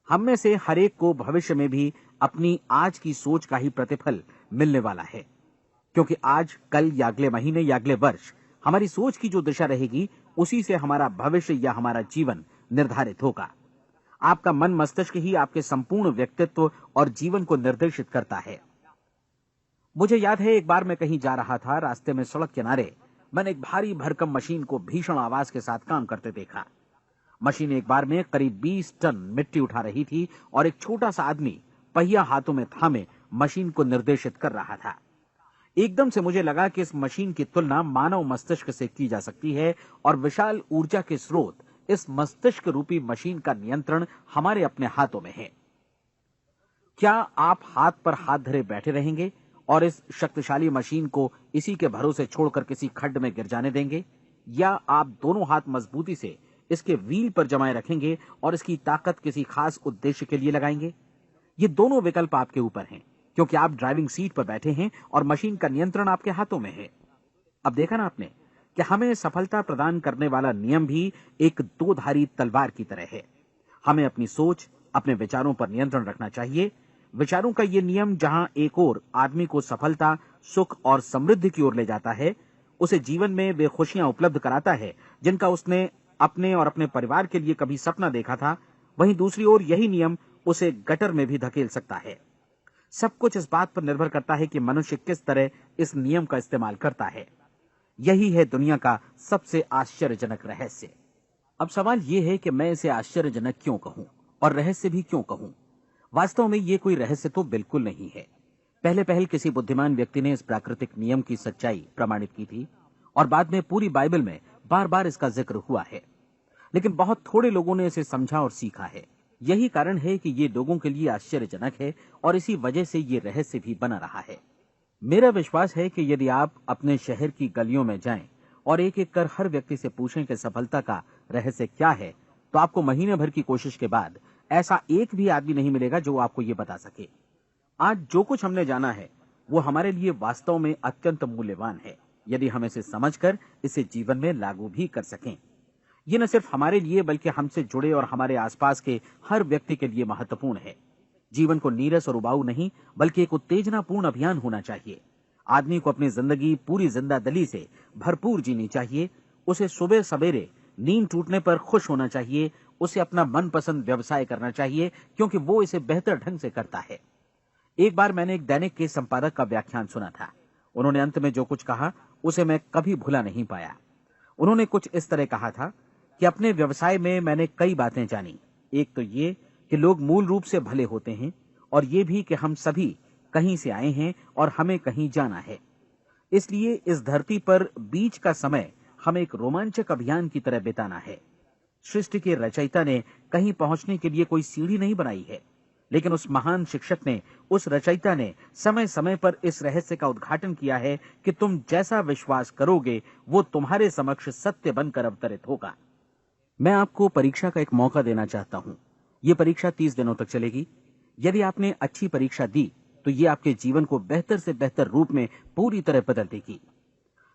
S4: हम में से हर एक को भविष्य में भी अपनी आज की सोच का ही प्रतिफल मिलने वाला है, क्योंकि आज, कल या अगले महीने या अगले वर्ष हमारी सोच की जो दिशा रहेगी उसी से हमारा भविष्य या हमारा जीवन निर्धारित होगा। आपका मन मस्तिष्क ही आपके संपूर्ण व्यक्तित्व और जीवन को निर्देशित करता है। मुझे याद है, एक बार मैं कहीं जा रहा था, रास्ते में सड़क किनारे मैंने एक भारी भरकम मशीन को भीषण आवाज के साथ काम करते देखा। मशीन एक बार में करीब 20 टन मिट्टी उठा रही थी और एक छोटा सा आदमी पहिया हाथों में थामे मशीन को निर्देशित कर रहा था। एकदम से मुझे लगा कि इस मशीन की तुलना मानव मस्तिष्क से की जा सकती है और विशाल ऊर्जा के स्रोत इस मस्तिष्क रूपी मशीन का नियंत्रण हमारे अपने हाथों में है। क्या आप हाथ पर हाथ धरे बैठे रहेंगे और इस शक्तिशाली मशीन को इसी के भरोसे छोड़कर किसी खड्ड में गिर जाने देंगे, या आप दोनों हाथ मजबूती से इसके व्हील पर जमाए रखेंगे और इसकी ताकत किसी खास उद्देश्य के लिए लगाएंगे? ये दोनों विकल्प आपके ऊपर हैं, क्योंकि आप ड्राइविंग सीट पर बैठे हैं और मशीन का नियंत्रण आपके हाथों में है। अब देखा ना आपने कि हमें सफलता प्रदान करने वाला नियम भी एक दो-धारी तलवार की तरह है। हमें अपनी सोच, अपने विचारों पर नियंत्रण रखना चाहिए। विचारों का ये नियम जहां एक ओर आदमी को सफलता, सुख और समृद्धि की ओर ले जाता है, उसे जीवन में वे खुशियां उपलब्ध कराता है जिनका उसने अपने और अपने परिवार के लिए कभी सपना देखा था, वहीं दूसरी ओर यही नियम उसे गटर में भी धकेल सकता है। सब कुछ इस बात पर निर्भर करता है कि मनुष्य किस तरह इस नियम का इस्तेमाल करता है। यही है दुनिया का सबसे आश्चर्यजनक रहस्य। अब सवाल यह है कि मैं इसे आश्चर्यजनक क्यों कहूं और रहस्य भी क्यों कहूं। वास्तव में यह कोई रहस्य तो बिल्कुल नहीं है। पहले पहल किसी बुद्धिमान व्यक्ति ने इस प्राकृतिक नियम की सच्चाई प्रमाणित की थी और बाद में पूरी बाइबल में बार बार इसका जिक्र हुआ है, लेकिन बहुत थोड़े लोगों ने इसे समझा और सीखा है। यही कारण है कि ये लोगों के लिए आश्चर्यजनक है और इसी वजह से ये रहस्य भी बना रहा है। मेरा विश्वास है कि यदि आप अपने शहर की गलियों में जाएं और एक एक कर हर व्यक्ति से पूछें कि सफलता का रहस्य क्या है, तो आपको महीने भर की कोशिश के बाद ऐसा एक भी आदमी नहीं मिलेगा जो आपको ये बता सके। आज जो कुछ हमने जाना है वो हमारे लिए वास्तव में अत्यंत मूल्यवान है, यदि हम इसे समझकर इसे जीवन में लागू भी कर सकें। ये न सिर्फ हमारे लिए बल्कि हमसे जुड़े और हमारे आसपास के हर व्यक्ति के लिए महत्वपूर्ण है। जीवन को नीरस और उबाऊ नहीं बल्कि एक उत्तेजनापूर्ण अभियान होना चाहिए। आदमी को अपनी जिंदगी पूरी जिंदादिली से भरपूर जीनी चाहिए। उसे सुबह सवेरे नींद टूटने पर खुश होना चाहिए। उसे अपना मनपसंद व्यवसाय करना चाहिए क्योंकि वो इसे बेहतर ढंग से करता है। एक बार मैंने एक दैनिक के संपादक का व्याख्यान सुना था। उन्होंने अंत में जो कुछ कहा उसे मैं कभी भुला नहीं पाया। उन्होंने कुछ इस तरह कहा था कि अपने व्यवसाय में मैंने कई बातें जानी। एक तो ये कि लोग मूल रूप से भले होते हैं और ये भी कि हम सभी कहीं से आए हैं और हमें कहीं जाना है। इसलिए इस धरती पर बीच का समय हमें एक रोमांचक अभियान की तरह बिताना है। सृष्टि के रचयिता ने कहीं पहुंचने के लिए कोई सीढ़ी नहीं बनाई है, लेकिन उस महान शिक्षक ने, उस रचयिता ने समय समय पर इस रहस्य का उद्घाटन किया है कि तुम जैसा विश्वास करोगे वो तुम्हारे समक्ष सत्य बनकर अवतरित होगा। मैं आपको परीक्षा का एक मौका देना चाहता हूं। यह परीक्षा 30 दिनों तक चलेगी। यदि आपने अच्छी परीक्षा दी तो ये आपके जीवन को बेहतर से बेहतर रूप में पूरी तरह बदल देगी।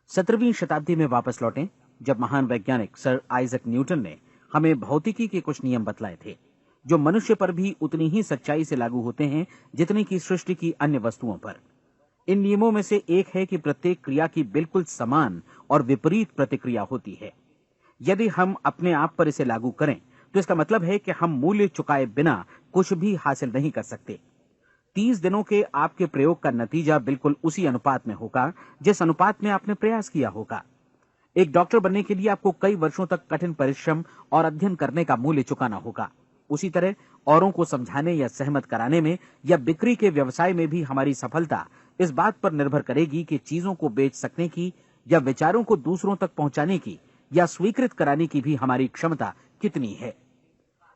S4: 17वीं शताब्दी में वापस लौटें, जब महान वैज्ञानिक सर आइजक न्यूटन ने हमें भौतिकी के कुछ नियम बतलाए थे, जो मनुष्य पर भी उतनी ही सच्चाई से लागू होते हैं जितनी की सृष्टि की अन्य वस्तुओं पर। इन नियमों में से एक है कि प्रत्येक क्रिया की बिल्कुल समान और विपरीत प्रतिक्रिया होती है। यदि हम अपने आप पर इसे लागू करें तो इसका मतलब है कि हम मूल्य चुकाए बिना कुछ भी हासिल नहीं कर सकते। 30 दिनों के आपके प्रयोग का नतीजा बिल्कुल उसी अनुपात में होगा जिस अनुपात में आपने प्रयास किया होगा। एक डॉक्टर बनने के लिए आपको कई वर्षों तक कठिन परिश्रम और अध्ययन करने का मूल्य चुकाना होगा। उसी तरह औरों को समझाने या सहमत कराने में या बिक्री के व्यवसाय में भी हमारी सफलता इस बात पर निर्भर करेगी कि चीजों को बेच सकने की या विचारों को दूसरों तक पहुंचाने की या स्वीकृत कराने की भी हमारी क्षमता कितनी है।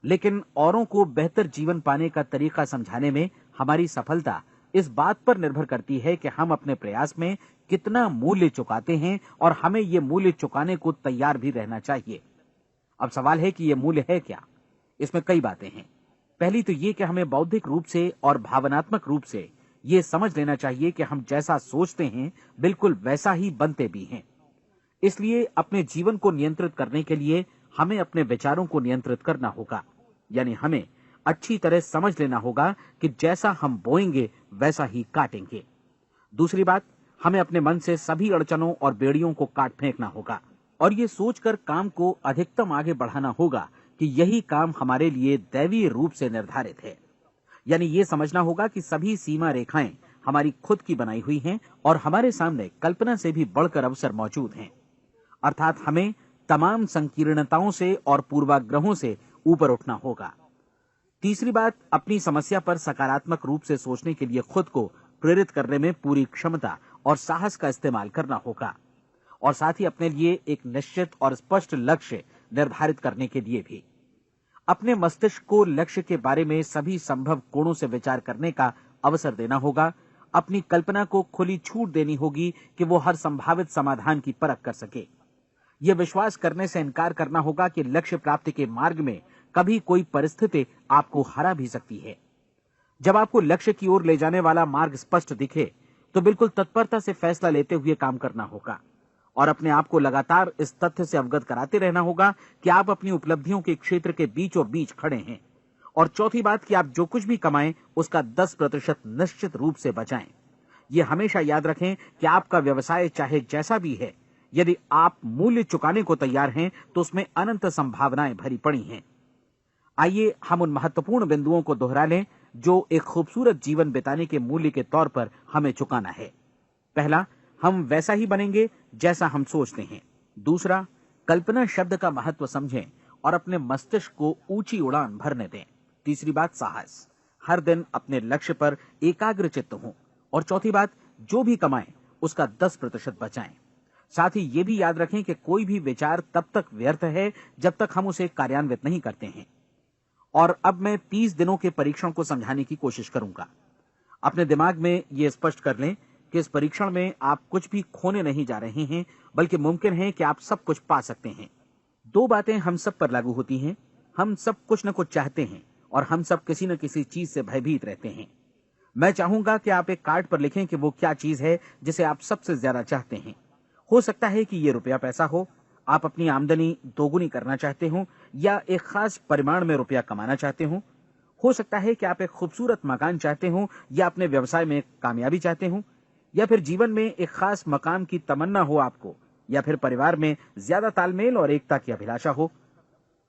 S4: लेकिन औरों को बेहतर जीवन पाने का तरीका समझाने में हमारी सफलता इस बात पर निर्भर करती है कि हम अपने प्रयास में कितना मूल्य चुकाते हैं और हमें यह मूल्य चुकाने को तैयार भी रहना चाहिए। अब सवाल है कि यह मूल्य है क्या? इसमें कई बातें हैं। पहली तो यह कि हमें बौद्धिक रूप से और भावनात्मक रूप से यह समझ लेना चाहिए कि हम जैसा सोचते हैं बिल्कुल वैसा ही बनते भी हैं। इसलिए अपने जीवन को नियंत्रित करने के लिए हमें अपने विचारों को नियंत्रित करना होगा। यानी हमें अच्छी तरह समझ लेना होगा कि जैसा हम बोएंगे वैसा ही काटेंगे। दूसरी बात, हमें अपने मन से सभी अड़चनों और बेड़ियों को काट फेंकना होगा और ये सोचकर काम को अधिकतम आगे बढ़ाना होगा कि यही काम हमारे लिए दैवीय रूप से निर्धारित है। यानी ये समझना होगा कि सभी सीमा रेखाएं हमारी खुद की बनाई हुई हैं और हमारे सामने कल्पना से भी बढ़कर अवसर मौजूद हैं। अर्थात हमें तमाम संकीर्णताओं से और पूर्वाग्रहों से ऊपर उठना होगा। तीसरी बात, अपनी समस्या पर सकारात्मक रूप से सोचने के लिए खुद को प्रेरित करने में पूरी क्षमता और साहस का इस्तेमाल करना होगा और साथ ही अपने लिए एक निश्चित और स्पष्ट लक्ष्य निर्धारित करने के लिए भी। अपने मस्तिष्क को लक्ष्य के बारे में सभी संभव कोणों से विचार करने का अवसर देना होगा। अपनी कल्पना को खुली छूट देनी होगी कि वो हर संभावित समाधान की परख कर सके। यह विश्वास करने से इनकार करना होगा कि लक्ष्य प्राप्ति के मार्ग में कभी कोई परिस्थिति आपको हरा भी सकती है। जब आपको लक्ष्य की ओर ले जाने वाला मार्ग स्पष्ट दिखे तो बिल्कुल तत्परता से फैसला लेते हुए काम करना होगा और अपने आप को लगातार इस तथ्य से अवगत कराते रहना होगा कि आप अपनी उपलब्धियों के क्षेत्र के बीचों बीच खड़े हैं। और चौथी बात कि आप जो कुछ भी कमाएं उसका 10% निश्चित रूप से बचाएं। यह हमेशा याद रखें कि आपका व्यवसाय चाहे जैसा भी है, यदि आप मूल्य चुकाने को तैयार हैं तो उसमें अनंत संभावनाएं भरी पड़ी हैं।
S5: आइए हम उन महत्वपूर्ण बिंदुओं को दोहरा लें जो एक खूबसूरत जीवन बिताने के मूल्य के तौर पर हमें चुकाना है। पहला, हम वैसा ही बनेंगे जैसा हम सोचते हैं। दूसरा, कल्पना शब्द का महत्व समझें और अपने मस्तिष्क को ऊंची उड़ान भरने दें। तीसरी बात, साहस, हर दिन अपने लक्ष्य पर एकाग्रचित्त हों। और चौथी बात, जो भी कमाएं उसका 10% बचाएं। साथ ही ये भी याद रखें कि कोई भी विचार तब तक व्यर्थ है जब तक हम उसे कार्यान्वित नहीं करते हैं। और अब मैं 30 दिनों के परीक्षण को समझाने की कोशिश करूंगा। अपने दिमाग में ये स्पष्ट कर लें कि इस परीक्षण में आप कुछ भी खोने नहीं जा रहे हैं, बल्कि मुमकिन है कि आप सब कुछ पा सकते हैं। 2 बातें हम सब पर लागू होती हैं। हम सब कुछ न कुछ चाहते हैं और हम सब किसी न किसी चीज से भयभीत रहते हैं। मैं चाहूंगा कि आप एक कार्ड पर लिखें कि वो क्या चीज है जिसे आप सबसे ज्यादा चाहते हैं। हो सकता है कि ये रुपया पैसा हो, आप अपनी आमदनी दोगुनी करना चाहते हो, या एक खास परिमाण में रुपया कमाना चाहते हो सकता है कि आप एक खूबसूरत मकान चाहते हो, या अपने व्यवसाय में कामयाबी चाहते हो, या फिर जीवन में एक खास मकाम की तमन्ना हो आपको, या फिर परिवार में ज्यादा तालमेल और एकता की अभिलाषा हो।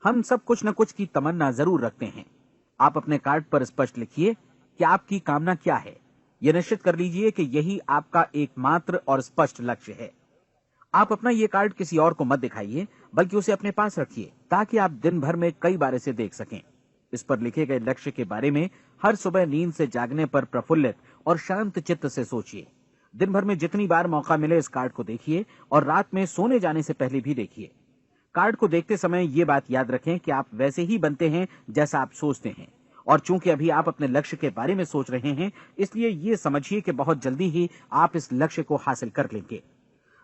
S5: हम सब कुछ न कुछ की तमन्ना जरूर रखते हैं। आप अपने कार्ड पर स्पष्ट लिखिए कि आपकी कामना क्या है। यह निश्चित कर लीजिए कि यही आपका एकमात्र और स्पष्ट लक्ष्य है। आप अपना ये कार्ड किसी और को मत दिखाइए, बल्कि उसे अपने पास रखिए ताकि आप दिन भर में कई बार इसे देख सकें। इस पर लिखे गए लक्ष्य के बारे में हर सुबह नींद से जागने पर प्रफुल्लित और शांत चित्त से सोचिए। दिन भर में जितनी बार मौका मिले इस कार्ड को देखिए और रात में सोने जाने से पहले भी देखिए। कार्ड को देखते समय ये बात याद रखें कि आप वैसे ही बनते हैं जैसा आप सोचते हैं। और चूंकि अभी आप अपने लक्ष्य के बारे में सोच रहे हैं, इसलिए ये समझिए कि बहुत जल्दी ही आप इस लक्ष्य को हासिल कर लेंगे।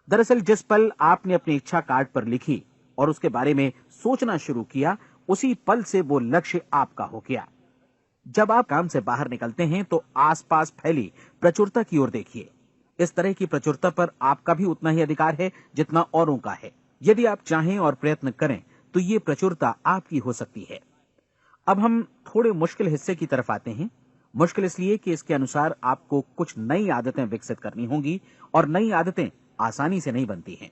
S5: दरअसल जिस पल आपने अपनी इच्छा कार्ड पर लिखी और उसके बारे में सोचना शुरू किया, उसी पल से वो लक्ष्य आपका हो गया। जब आप काम से बाहर निकलते हैं तो आसपास फैली प्रचुरता की ओर देखिए। इस तरह की प्रचुरता पर आपका भी उतना ही अधिकार है जितना औरों का है। यदि आप चाहें और प्रयत्न करें तो ये प्रचुरता आपकी हो सकती है। अब हम थोड़े मुश्किल हिस्से की तरफ आते हैं। मुश्किल इसलिए कि इसके अनुसार आपको कुछ नई आदतें विकसित करनी होंगी, और नई आदतें आसानी से नहीं बनती हैं,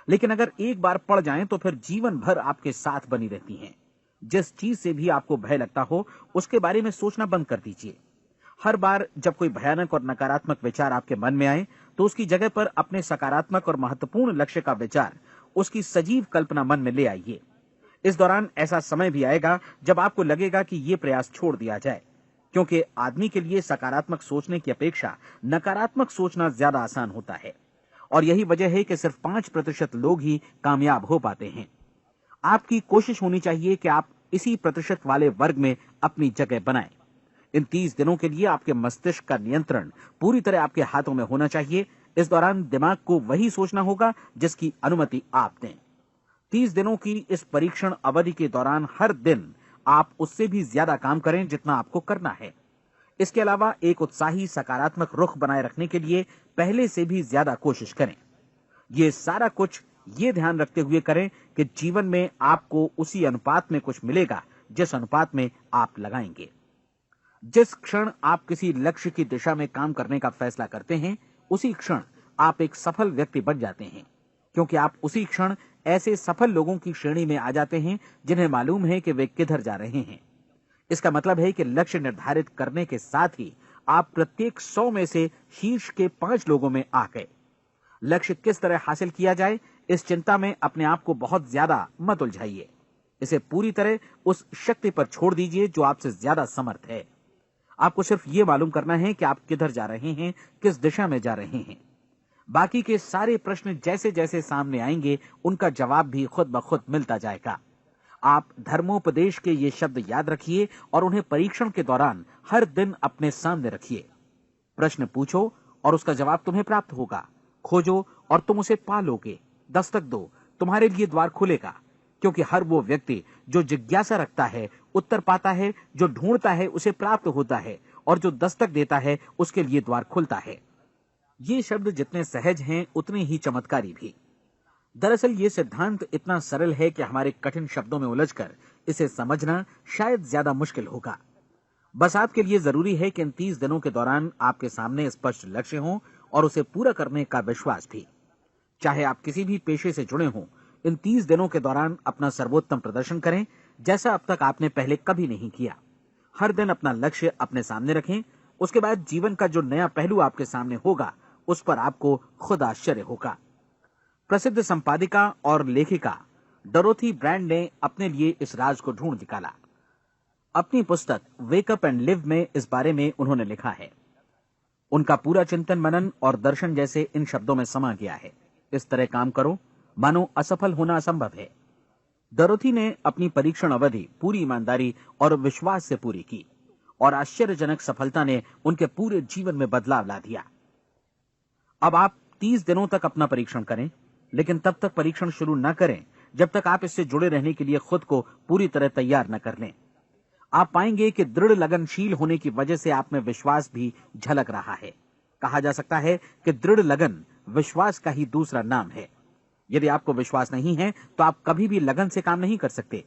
S5: लेकिन अगर एक बार पड़ जाएं तो फिर जीवन भर आपके साथ बनी रहती हैं। जिस चीज से भी आपको भय लगता हो उसके बारे में सोचना बंद कर दीजिए। हर बार जब कोई भयानक और नकारात्मक विचार आपके मन में आए तो उसकी जगह पर अपने सकारात्मक और महत्वपूर्ण लक्ष्य का विचार, उसकी सजीव कल्पना मन में ले आइए। इस दौरान ऐसा समय भी आएगा जब आपको लगेगा कि ये प्रयास छोड़ दिया जाए, क्योंकि आदमी के लिए सकारात्मक सोचने की अपेक्षा नकारात्मक सोचना ज्यादा आसान होता है। और यही वजह है कि सिर्फ 5% लोग ही कामयाब हो पाते हैं। आपकी कोशिश होनी चाहिए कि आप इसी प्रतिशत वाले वर्ग में अपनी जगह बनाएं। इन 30 दिनों के लिए आपके मस्तिष्क का नियंत्रण पूरी तरह आपके हाथों में होना चाहिए। इस दौरान दिमाग को वही सोचना होगा जिसकी अनुमति आप दें। 30 दिनों की इस परीक्षण अवधि के दौरान हर दिन आप उससे भी ज्यादा काम करें जितना आपको करना है। इसके अलावा एक उत्साही सकारात्मक रुख बनाए रखने के लिए पहले से भी ज्यादा कोशिश करें। ये सारा कुछ ये ध्यान रखते हुए करें कि जीवन में आपको उसी अनुपात में कुछ मिलेगा जिस अनुपात में आप लगाएंगे। जिस क्षण आप किसी लक्ष्य की दिशा में काम करने का फैसला करते हैं, उसी क्षण आप एक सफल व्यक्ति बन जाते हैं, क्योंकि आप उसी क्षण ऐसे सफल लोगों की श्रेणी में आ जाते हैं जिन्हें मालूम है कि वे किधर जा रहे हैं। इसका मतलब है कि लक्ष्य निर्धारित करने के साथ ही आप प्रत्येक 100 में से शीर्ष के 5 लोगों में आ गए। लक्ष्य किस तरह हासिल किया जाए, इस चिंता में अपने आप को बहुत ज्यादा मत उलझाइए। इसे पूरी तरह उस शक्ति पर छोड़ दीजिए जो आपसे ज्यादा समर्थ है। आपको सिर्फ ये मालूम करना है कि आप किधर जा रहे हैं, किस दिशा में जा रहे हैं। बाकी के सारे प्रश्न जैसे जैसे सामने आएंगे उनका जवाब भी खुद ब खुद मिलता जाएगा। आप धर्मोपदेश के ये शब्द याद रखिए और उन्हें परीक्षण के दौरान हर दिन अपने सामने रखिए। प्रश्न पूछो और उसका जवाब तुम्हें प्राप्त होगा। खोजो और तुम उसे पा लोगे। दस्तक दो, तुम्हारे लिए द्वार खुलेगा, क्योंकि हर वो व्यक्ति जो जिज्ञासा रखता है उत्तर पाता है, जो ढूंढता है उसे प्राप्त होता है, और जो दस्तक देता है उसके लिए द्वार खुलता है। ये शब्द जितने सहज हैं उतने ही चमत्कारी भी। दरअसल ये सिद्धांत इतना सरल है कि हमारे कठिन शब्दों में उलझकर इसे समझना शायद ज्यादा मुश्किल होगा। बस आपके लिए जरूरी है कि इन 30 दिनों के दौरान आपके सामने स्पष्ट लक्ष्य हो और उसे पूरा करने का विश्वास भी। चाहे आप किसी भी पेशे से जुड़े हों, इन 30 दिनों के दौरान अपना सर्वोत्तम प्रदर्शन करें, जैसा अब तक आपने पहले कभी नहीं किया। हर दिन अपना लक्ष्य अपने सामने रखें। उसके बाद जीवन का जो नया पहलू आपके सामने होगा उस पर आपको खुद आश्चर्य होगा। प्रसिद्ध संपादिका और लेखिका डोरोथी ब्रैंड ने अपने लिए इस राज को ढूंढ निकाला। अपनी पुस्तक वेक अप एंड लिव में इस बारे में उन्होंने लिखा है। उनका पूरा चिंतन मनन और दर्शन जैसे इन शब्दों में समा गया है। इस तरह काम करो मानो असफल होना असंभव है। डोरोथी ने अपनी परीक्षण अवधि पूरी ईमानदारी और विश्वास से पूरी की और आश्चर्यजनक सफलता ने उनके पूरे जीवन में बदलाव ला दिया। अब आप 30 दिनों तक अपना परीक्षण करें, लेकिन तब तक परीक्षण शुरू न करें जब तक आप इससे जुड़े रहने के लिए खुद को पूरी तरह तैयार न कर लें। आप पाएंगे कि दृढ़ लगनशील होने की वजह से आप में विश्वास भी झलक रहा है। कहा जा सकता है कि दृढ़ लगन विश्वास का ही दूसरा नाम है। यदि आपको विश्वास नहीं है तो आप कभी भी लगन से काम नहीं कर सकते।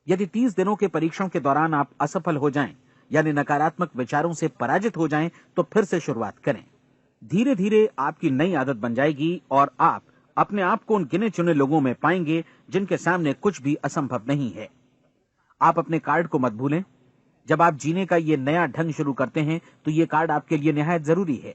S5: यदि 30 दिनों के परीक्षण के दौरान आप असफल हो जाएं, यानी नकारात्मक विचारों से पराजित हो जाएं, तो फिर से शुरुआत करें। धीरे धीरे आपकी नई आदत बन जाएगी और आप अपने आप को उन गिने चुने लोगों में पाएंगे जिनके सामने कुछ भी असंभव नहीं है। आप अपने कार्ड को मत भूलें। जब आप जीने का ये नया ढंग शुरू करते हैं तो ये कार्ड आपके लिए निहायत जरूरी है।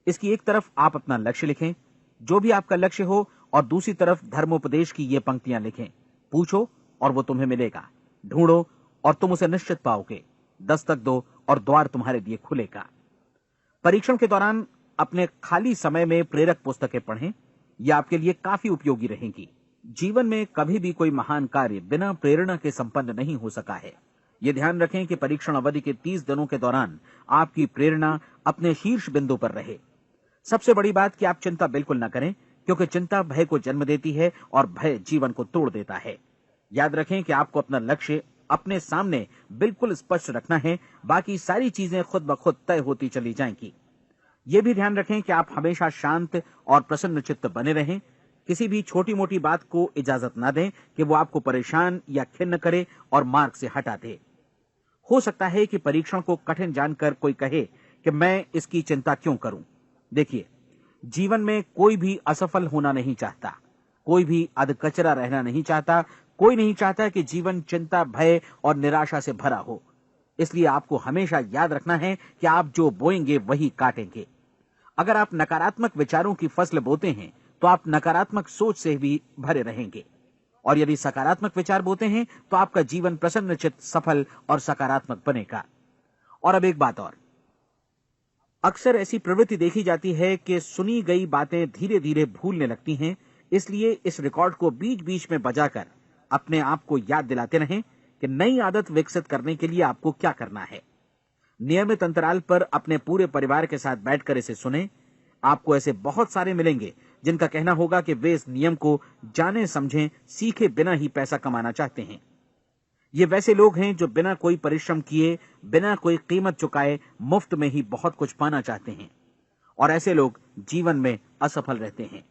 S5: इसकी एक तरफ आप अपना लक्ष्य लिखें, जो भी आपका लक्ष्य हो, और दूसरी तरफ धर्मोपदेश की ये पंक्तियां लिखें। पूछो और वो तुम्हें मिलेगा, ढूंढो और तुम उसे निश्चित पाओगे, दस्तक दो और द्वार तुम्हारे लिए खुलेगा। परीक्षण के दौरान अपने खाली समय में प्रेरक पुस्तकें पढ़ें। ये आपके लिए काफी उपयोगी रहेंगी। जीवन में कभी भी कोई महान कार्य बिना प्रेरणा के संपन्न नहीं हो सका है। ये ध्यान रखें कि परीक्षण अवधि के 30 दिनों के दौरान आपकी प्रेरणा अपने शीर्ष बिंदु पर रहे। सबसे बड़ी बात कि आप चिंता बिल्कुल न करें, क्योंकि चिंता भय को जन्म देती है और भय जीवन को तोड़ देता है। याद रखें कि आपको अपना लक्ष्य अपने सामने बिल्कुल स्पष्ट रखना है, बाकी सारी चीजें खुद ब खुद तय होती चली जाएंगी। ये भी ध्यान रखें कि आप हमेशा शांत और प्रसन्न चित्त बने रहें। किसी भी छोटी मोटी बात को इजाजत ना दें कि वो आपको परेशान या खिन्न करे और मार्ग से हटा दे। हो सकता है कि परीक्षण को कठिन जानकर कोई कहे कि मैं इसकी चिंता क्यों करूं। देखिए, जीवन में कोई भी असफल होना नहीं चाहता, कोई भी अधकचरा रहना नहीं चाहता, कोई नहीं चाहता कि जीवन चिंता, भय और निराशा से भरा हो। इसलिए आपको हमेशा याद रखना है कि आप जो बोएंगे वही काटेंगे। अगर आप नकारात्मक विचारों की फसल बोते हैं तो आप नकारात्मक सोच से भी भरे रहेंगे, और यदि सकारात्मक विचार बोते हैं तो आपका जीवन प्रसन्नचित्त, सफल और सकारात्मक बनेगा। और अब एक बात और, अक्सर ऐसी प्रवृत्ति देखी जाती है कि सुनी गई बातें धीरे धीरे भूलने लगती हैं। इसलिए इस रिकॉर्ड को बीच बीच में बजाकर अपने आप को याद दिलाते रहें कि नई आदत विकसित करने के लिए आपको क्या करना है। नियमित अंतराल पर अपने पूरे परिवार के साथ बैठकर इसे सुने। आपको ऐसे बहुत सारे मिलेंगे जिनका कहना होगा कि वे इस नियम को जाने समझे सीखे बिना ही पैसा कमाना चाहते हैं। ये वैसे लोग हैं जो बिना कोई परिश्रम किए, बिना कोई कीमत चुकाए मुफ्त में ही बहुत कुछ पाना चाहते हैं, और ऐसे लोग जीवन में असफल रहते हैं।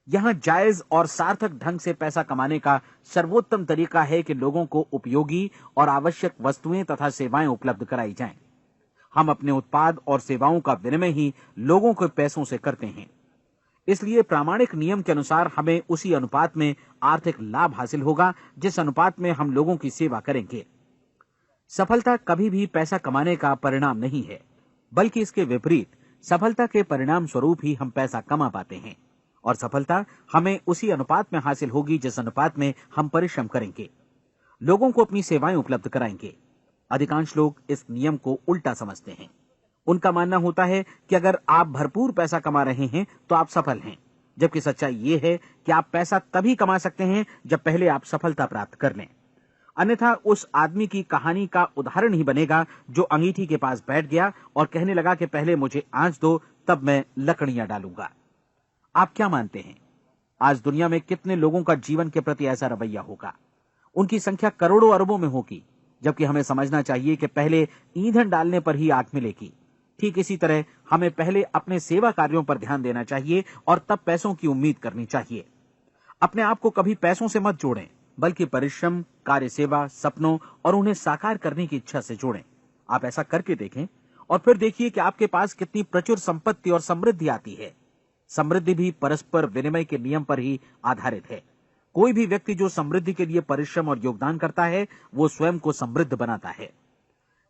S5: यहां जायज और सार्थक ढंग से पैसा कमाने का सर्वोत्तम तरीका है कि लोगों को उपयोगी और आवश्यक वस्तुएं तथा सेवाएं उपलब्ध कराई जाएं। हम अपने उत्पाद और सेवाओं का विनिमय ही लोगों के पैसों से करते हैं। इसलिए प्रामाणिक नियम के अनुसार हमें उसी अनुपात में आर्थिक लाभ हासिल होगा जिस अनुपात में हम लोगों की सेवा करेंगे। सफलता कभी भी पैसा कमाने का परिणाम नहीं है, बल्कि इसके विपरीत सफलता के परिणाम स्वरूप ही हम पैसा कमा पाते हैं, और सफलता हमें उसी अनुपात में हासिल होगी जिस अनुपात में हम परिश्रम करेंगे, लोगों को अपनी सेवाएं उपलब्ध कराएंगे। अधिकांश लोग इस नियम को उल्टा समझते हैं। उनका मानना होता है कि अगर आप भरपूर पैसा कमा रहे हैं तो आप सफल हैं, जबकि सच्चाई ये है कि आप पैसा तभी कमा सकते हैं जब पहले आप सफलता प्राप्त कर लें। अन्यथा उस आदमी की कहानी का उदाहरण ही बनेगा जो अंगीठी के पास बैठ गया और कहने लगा कि पहले मुझे आंच दो, तब मैं लकड़ियां डालूंगा। आप क्या मानते हैं, आज दुनिया में कितने लोगों का जीवन के प्रति ऐसा रवैया होगा? उनकी संख्या करोड़ों अरबों में होगी, जबकि हमें समझना चाहिए कि पहले ईंधन डालने पर ही आग मिलेगी। ठीक इसी तरह हमें पहले अपने सेवा कार्यों पर ध्यान देना चाहिए और तब पैसों की उम्मीद करनी चाहिए। अपने आप को कभी पैसों से मत जोड़ें, बल्कि परिश्रम, कार्य सेवा, सपनों और उन्हें साकार करने की इच्छा से जोड़ें। आप ऐसा करके देखें और फिर देखिए कि आपके पास कितनी प्रचुर संपत्ति और समृद्धि आती है। समृद्धि भी परस्पर विनिमय के नियम पर ही आधारित है। कोई भी व्यक्ति जो समृद्धि के लिए परिश्रम और योगदान करता है वो स्वयं को समृद्ध बनाता है।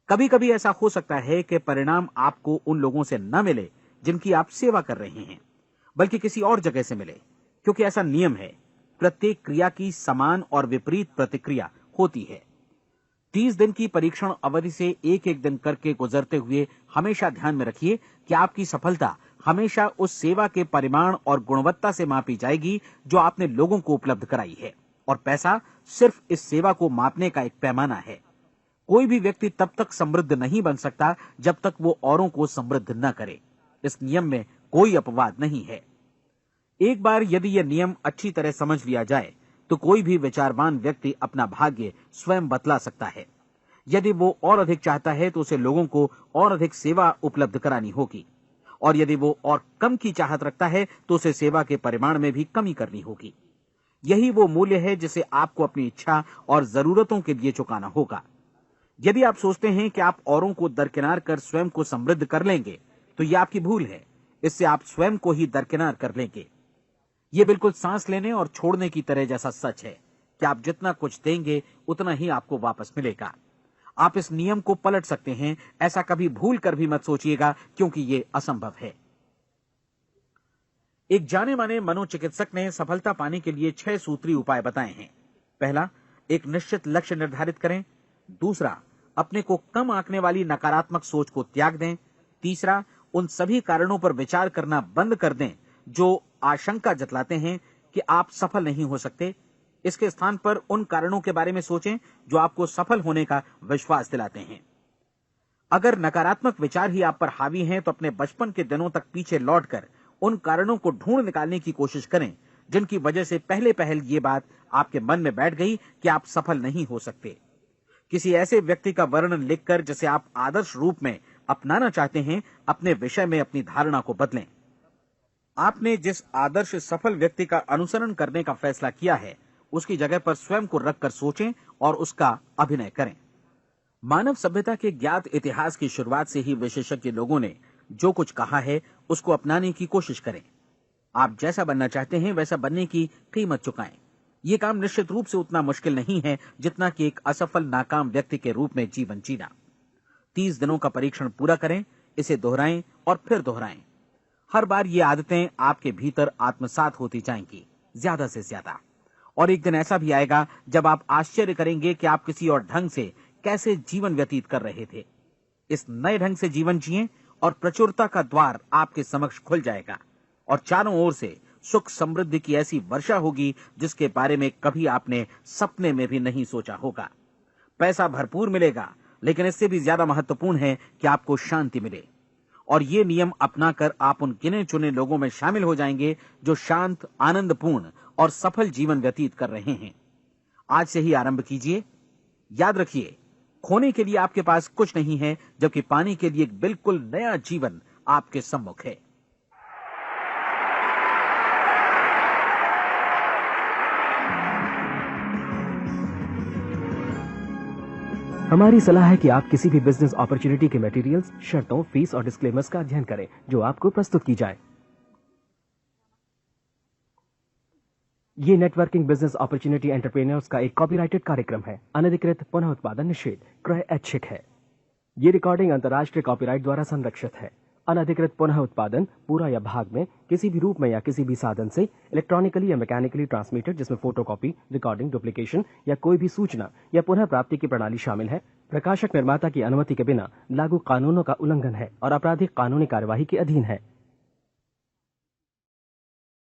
S5: कभी कभी ऐसा हो सकता है कि परिणाम आपको उन लोगों से न मिले जिनकी आप सेवा कर रहे हैं, बल्कि किसी और जगह से मिले, क्योंकि ऐसा नियम है, प्रत्येक क्रिया की समान और विपरीत प्रतिक्रिया होती है। 30 दिन की परीक्षण अवधि से एक एक दिन करके गुजरते हुए हमेशा ध्यान में रखिए कि आपकी सफलता हमेशा उस सेवा के परिमाण और गुणवत्ता से मापी जाएगी जो आपने लोगों को उपलब्ध कराई है, और पैसा सिर्फ इस सेवा को मापने का एक पैमाना है। कोई भी व्यक्ति तब तक समृद्ध नहीं बन सकता जब तक वो औरों को समृद्ध न करे। इस नियम में कोई अपवाद नहीं है। एक बार यदि यह नियम अच्छी तरह समझ लिया जाए तो कोई भी विचारवान व्यक्ति अपना भाग्य स्वयं बतला सकता है। यदि वो और अधिक चाहता है तो उसे लोगों को और अधिक सेवा उपलब्ध करानी होगी, और यदि वो और कम की चाहत रखता है तो उसे सेवा के परिमाण में भी कमी करनी होगी। यही वो मूल्य है जिसे आपको अपनी इच्छा और जरूरतों के लिए चुकाना होगा। यदि आप सोचते हैं कि आप औरों को दरकिनार कर स्वयं को समृद्ध कर लेंगे तो यह आपकी भूल है। इससे आप स्वयं को ही दरकिनार कर लेंगे। यह बिल्कुल सांस लेने और छोड़ने की तरह जैसा सच है कि आप जितना कुछ देंगे उतना ही आपको वापस मिलेगा। आप इस नियम को पलट सकते हैं, ऐसा कभी भूल कर भी मत सोचिएगा, क्योंकि यह असंभव है। एक जाने माने मनोचिकित्सक ने सफलता पाने के लिए 6 सूत्रीय उपाय बताए हैं। पहला, एक निश्चित लक्ष्य निर्धारित करें। दूसरा, अपने को कम आंकने वाली नकारात्मक सोच को त्याग दें। तीसरा, उन सभी कारणों पर विचार करना बंद कर दें जो आशंका जतलाते हैं कि आप सफल नहीं हो सकते। इसके स्थान पर उन कारणों के बारे में सोचें जो आपको सफल होने का विश्वास दिलाते हैं। अगर नकारात्मक विचार ही आप पर हावी हैं तो अपने बचपन के दिनों तक पीछे लौटकर उन कारणों को ढूंढ निकालने की कोशिश करें जिनकी वजह से पहले पहल ये बात आपके मन में बैठ गई कि आप सफल नहीं हो सकते। किसी ऐसे व्यक्ति का वर्णन लिखकर जिसे आप आदर्श रूप में अपनाना चाहते हैं, अपने विषय में अपनी धारणा को बदलें। आपने जिस आदर्श सफल व्यक्ति का अनुसरण करने का फैसला किया है उसकी जगह पर स्वयं को रखकर सोचें और उसका अभिनय करें। मानव सभ्यता के ज्ञात इतिहास की शुरुआत से ही विशेषज्ञ लोगों ने जो कुछ कहा है उसको अपनाने की कोशिश करें। आप जैसा बनना चाहते हैं वैसा बनने की कीमत चुकाएं। यह काम निश्चित रूप से उतना मुश्किल नहीं है जितना कि एक असफल नाकाम व्यक्ति के रूप में जीवन जीना। 30 दिनों का परीक्षण पूरा करें, इसे दोहराएं और फिर दोहराएं। हर बार ये आदतें आपके भीतर आत्मसात होती जाएंगी, ज्यादा से ज्यादा। और एक दिन ऐसा भी आएगा जब आप आश्चर्य करेंगे कि आप किसी और ढंग से कैसे जीवन व्यतीत कर रहे थे। इस नए ढंग से जीवन जिएं और प्रचुरता का द्वार आपके समक्ष खुल जाएगा और चारों ओर से सुख समृद्धि की ऐसी वर्षा होगी जिसके बारे में कभी आपने सपने में भी नहीं सोचा होगा। पैसा भरपूर मिलेगा, लेकिन इससे भी ज्यादा महत्वपूर्ण है कि आपको शांति मिले। और ये नियम अपनाकर आप उन गिने चुने लोगों में शामिल हो जाएंगे जो शांत, आनंदपूर्ण और सफल जीवन व्यतीत कर रहे हैं। आज से ही आरंभ कीजिए। याद रखिए, खोने के लिए आपके पास कुछ नहीं है, जबकि पाने के लिए एक बिल्कुल नया जीवन आपके सम्मुख है।
S1: हमारी सलाह है कि आप किसी भी बिजनेस अपॉर्चुनिटी के मटेरियल्स, शर्तों, फीस और डिस्क्लेमर्स का अध्ययन करें जो आपको प्रस्तुत की जाए। ये नेटवर्किंग बिजनेस अपॉर्चुनिटी एंटरप्रेन्योर्स का एक कॉपीराइटेड कार्यक्रम है। अनधिकृत पुनः उत्पादन निषेध, क्रय ऐच्छिक है। ये रिकॉर्डिंग अंतर्राष्ट्रीय कॉपीराइट द्वारा संरक्षित है। अनधिकृत पुनः उत्पादन पूरा या भाग में किसी भी रूप में या किसी भी साधन से इलेक्ट्रॉनिकली या मैकेनिकली ट्रांसमिटेड जिसमें फोटोकॉपी, रिकॉर्डिंग, डुप्लीकेशन या कोई भी सूचना या पुनः प्राप्ति की प्रणाली शामिल है, प्रकाशक निर्माता की अनुमति के बिना लागू कानूनों का उल्लंघन है और आपराधिक कानूनी कार्यवाही के अधीन है।